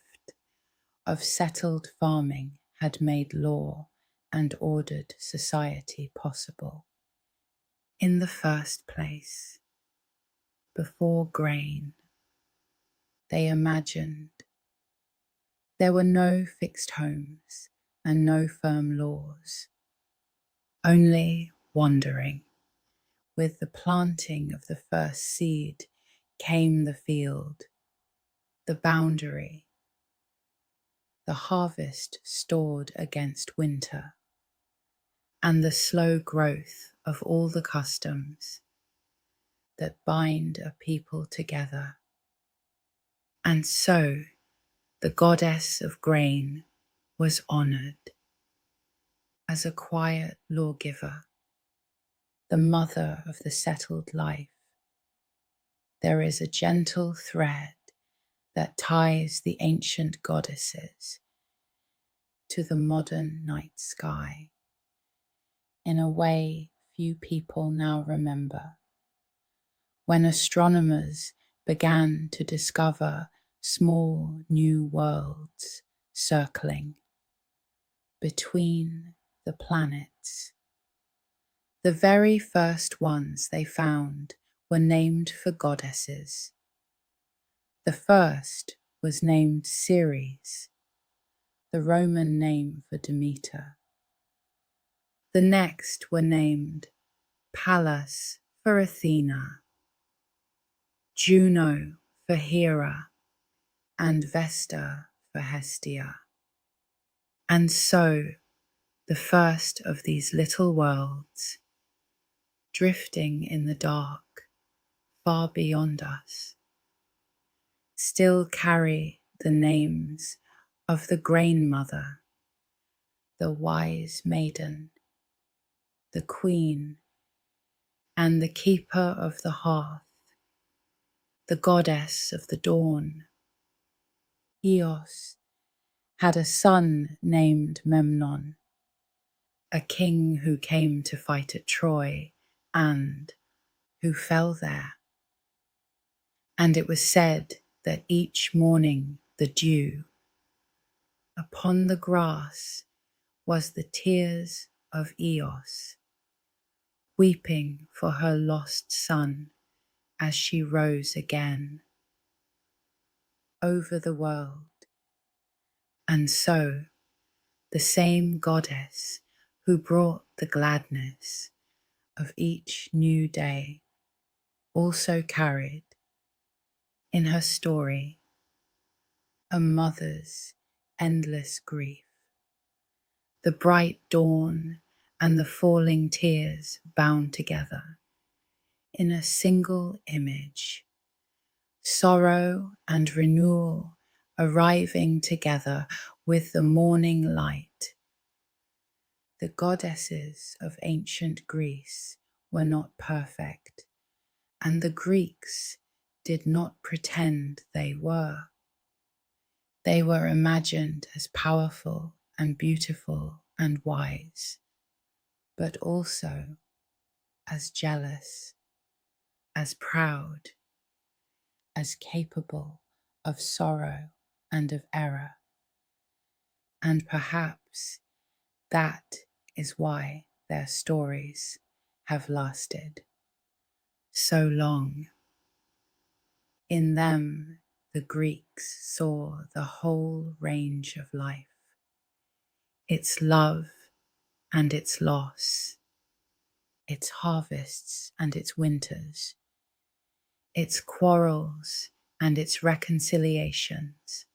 S1: of settled farming had made law and ordered society possible. In the first place, before grain, they imagined there were no fixed homes and no firm laws, only wandering. With the planting of the first seed came the field, the boundary, the harvest stored against winter, and the slow growth of all the customs that bind a people together. And so the goddess of grain was honoured as a quiet lawgiver, the mother of the settled life. There is a gentle thread that ties the ancient goddesses to the modern night sky in a way few people now remember. When astronomers began to discover small new worlds circling between the planets, the very first ones they found were named for goddesses. The first was named Ceres, the Roman name for Demeter. The next were named Pallas for Athena, Juno for Hera, and Vesta for Hestia. And so the first of these little worlds, drifting in the dark far beyond us, still carry the names of the Grain Mother, the Wise Maiden, the Queen, and the Keeper of the Hearth, the Goddess of the Dawn. Eos had a son named Memnon, a king who came to fight at Troy and who fell there. And it was said that each morning the dew upon the grass was the tears of Eos, weeping for her lost son as she rose again over the world. And so the same goddess who brought the gladness of each new day also carried in her story a mother's endless grief. The bright dawn and the falling tears bound together in a single image, sorrow and renewal arriving together with the morning light. The goddesses of ancient Greece were not perfect, and the Greeks did not pretend they were. They were imagined as powerful and beautiful and wise, but also as jealous, as proud, as capable of sorrow and of error. And perhaps that is why their stories have lasted so long. In them, the Greeks saw the whole range of life, its love and its loss, its harvests and its winters, its quarrels and its reconciliations,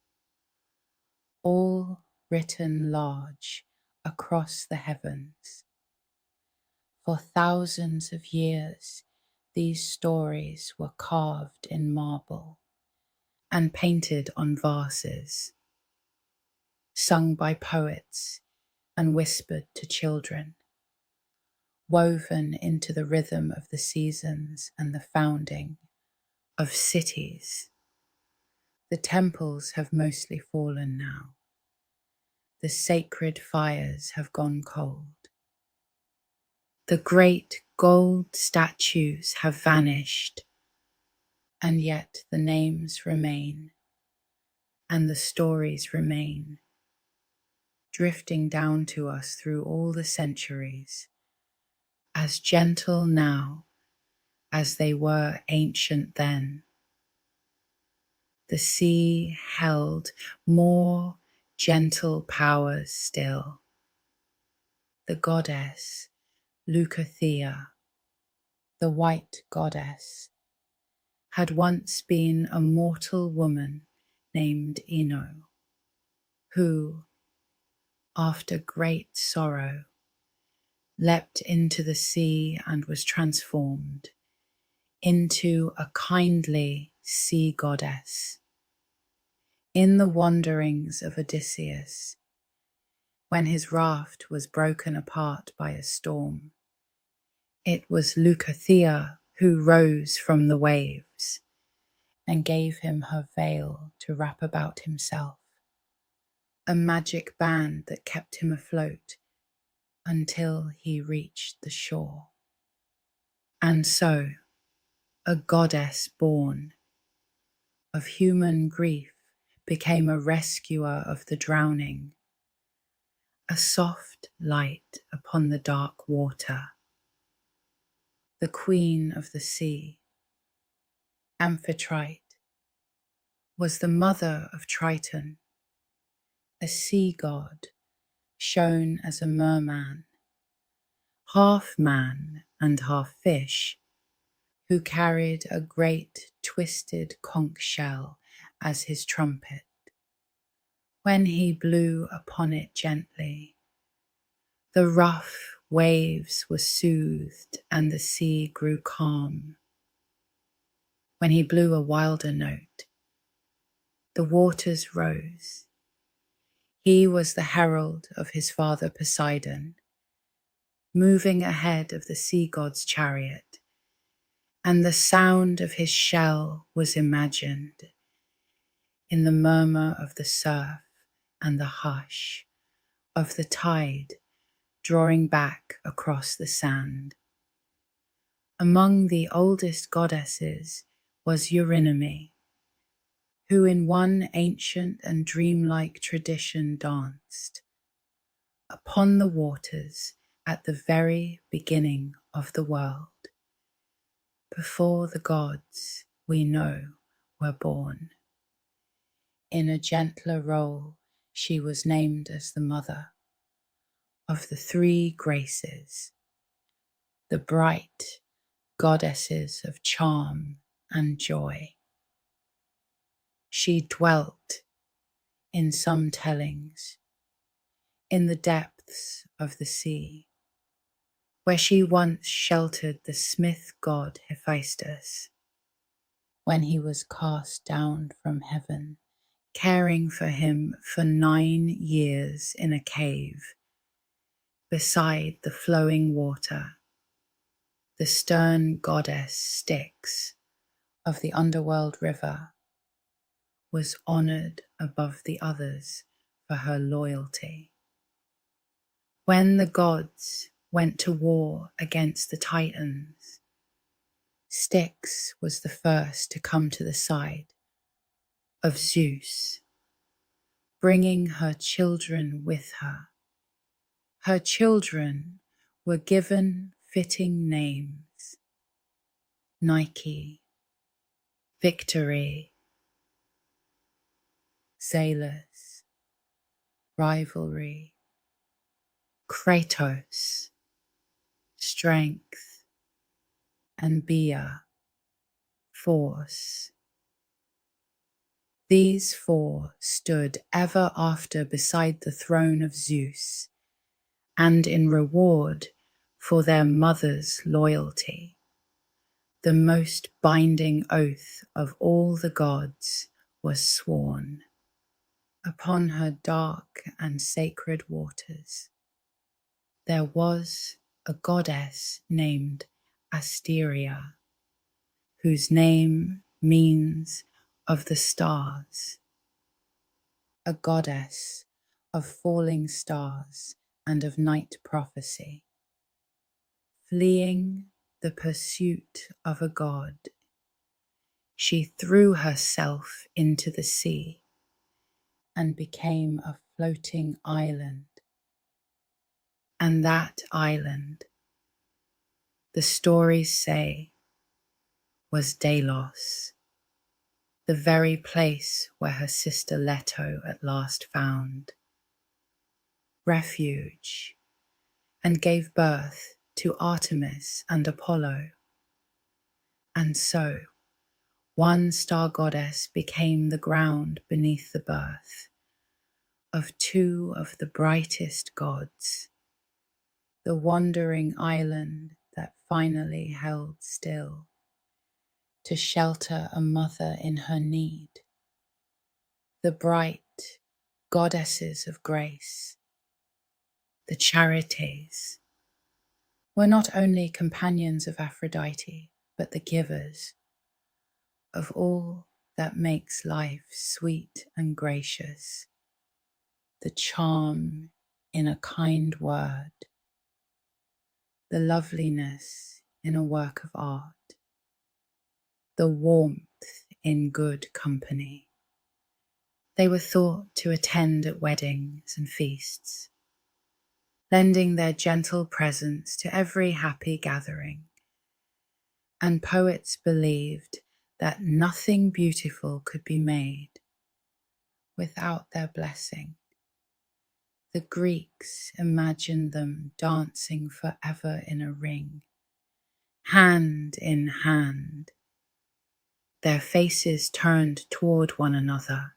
S1: all written large across the heavens. For thousands of years, these stories were carved in marble and painted on vases, sung by poets and whispered to children, woven into the rhythm of the seasons and the founding of cities. The temples have mostly fallen now. The sacred fires have gone cold. The great gold statues have vanished, and yet the names remain, and the stories remain, drifting down to us through all the centuries, as gentle now as they were ancient then. The sea held more gentle powers still. The goddess Leucothea, the white goddess, had once been a mortal woman named Ino, who, after great sorrow, leapt into the sea and was transformed into a kindly sea goddess. In the wanderings of Odysseus, when his raft was broken apart by a storm, it was Leucothea who rose from the waves and gave him her veil to wrap about himself, a magic band that kept him afloat until he reached the shore. And so, a goddess born of human grief became a rescuer of the drowning, a soft light upon the dark water, the queen of the sea. Amphitrite was the mother of Triton, a sea god shown as a merman, half man and half fish, who carried a great twisted conch shell as his trumpet. When he blew upon it gently, the rough waves were soothed and the sea grew calm. When he blew a wilder note, the waters rose. He was the herald of his father Poseidon, moving ahead of the sea god's chariot, and the sound of his shell was imagined in the murmur of the surf and the hush of the tide drawing back across the sand. Among the oldest goddesses was Eurynome, who in one ancient and dreamlike tradition danced upon the waters at the very beginning of the world, before the gods we know were born. In a gentler role, she was named as the mother of the three graces, the bright goddesses of charm and joy. She dwelt, in some tellings, in the depths of the sea, where she once sheltered the smith god Hephaestus when he was cast down from heaven, caring for him for 9 years in a cave beside the flowing water. The stern goddess Styx of the underworld river was honored above the others for her loyalty. When the gods went to war against the Titans, Styx was the first to come to the side of Zeus, bringing her children with her. Her children were given fitting names: Nike, Victory, Zealous, Rivalry, Kratos, strength, and Bia, force. These four stood ever after beside the throne of Zeus, and in reward for their mother's loyalty, the most binding oath of all the gods was sworn upon her dark and sacred waters. There was a goddess named Asteria, whose name means of the stars, a goddess of falling stars and of night prophecy. Fleeing the pursuit of a god, she threw herself into the sea and became a floating island. And that island, the stories say, was Delos, the very place where her sister Leto at last found refuge and gave birth to Artemis and Apollo. And so, one star goddess became the ground beneath the birth of two of the brightest gods, the wandering island that finally held still to shelter a mother in her need. The bright goddesses of grace, the Charites, were not only companions of Aphrodite, but the givers of all that makes life sweet and gracious, the charm in a kind word, the loveliness in a work of art, the warmth in good company. They were thought to attend at weddings and feasts, lending their gentle presence to every happy gathering. And poets believed that nothing beautiful could be made without their blessing. The Greeks imagined them dancing forever in a ring, hand in hand, their faces turned toward one another,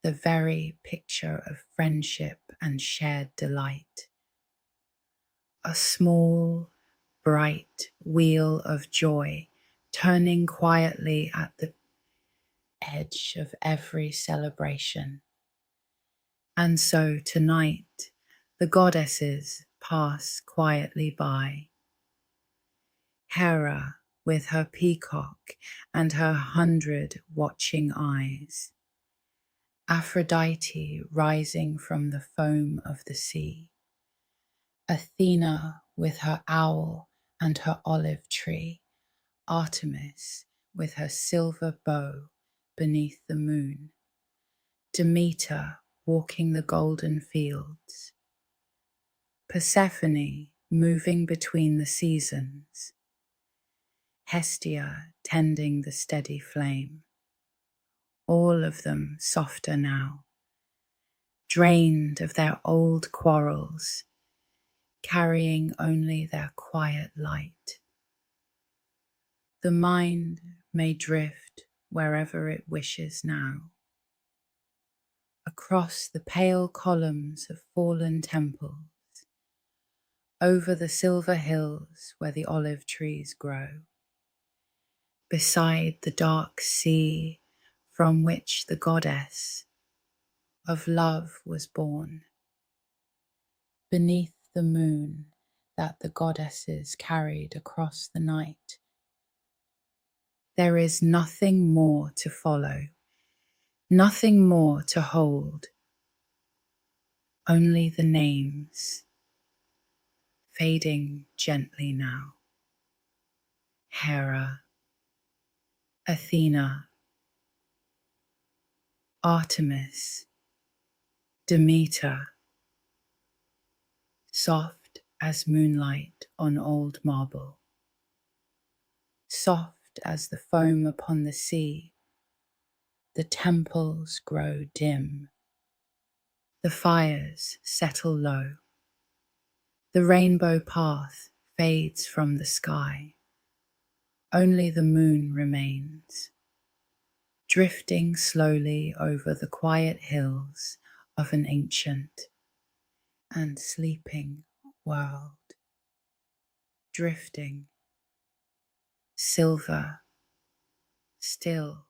S1: the very picture of friendship and shared delight. A small, bright wheel of joy turning quietly at the edge of every celebration. And so tonight, the goddesses pass quietly by. Hera with her peacock and her 100 watching eyes. Aphrodite rising from the foam of the sea. Athena with her owl and her olive tree. Artemis with her silver bow beneath the moon. Demeter walking the golden fields. Persephone moving between the seasons. Hestia tending the steady flame. All of them softer now, drained of their old quarrels, carrying only their quiet light. The mind may drift wherever it wishes now, across the pale columns of fallen temples, over the silver hills where the olive trees grow, beside the dark sea from which the goddess of love was born, beneath the moon that the goddesses carried across the night. There is nothing more to follow, nothing more to hold, only the names, fading gently now. Hera, Athena, Artemis, Demeter, soft as moonlight on old marble, soft as the foam upon the sea, the temples grow dim, the fires settle low, The rainbow path fades from the sky. Only the moon remains, drifting slowly over the quiet hills of an ancient and sleeping world. Drifting, silver, still,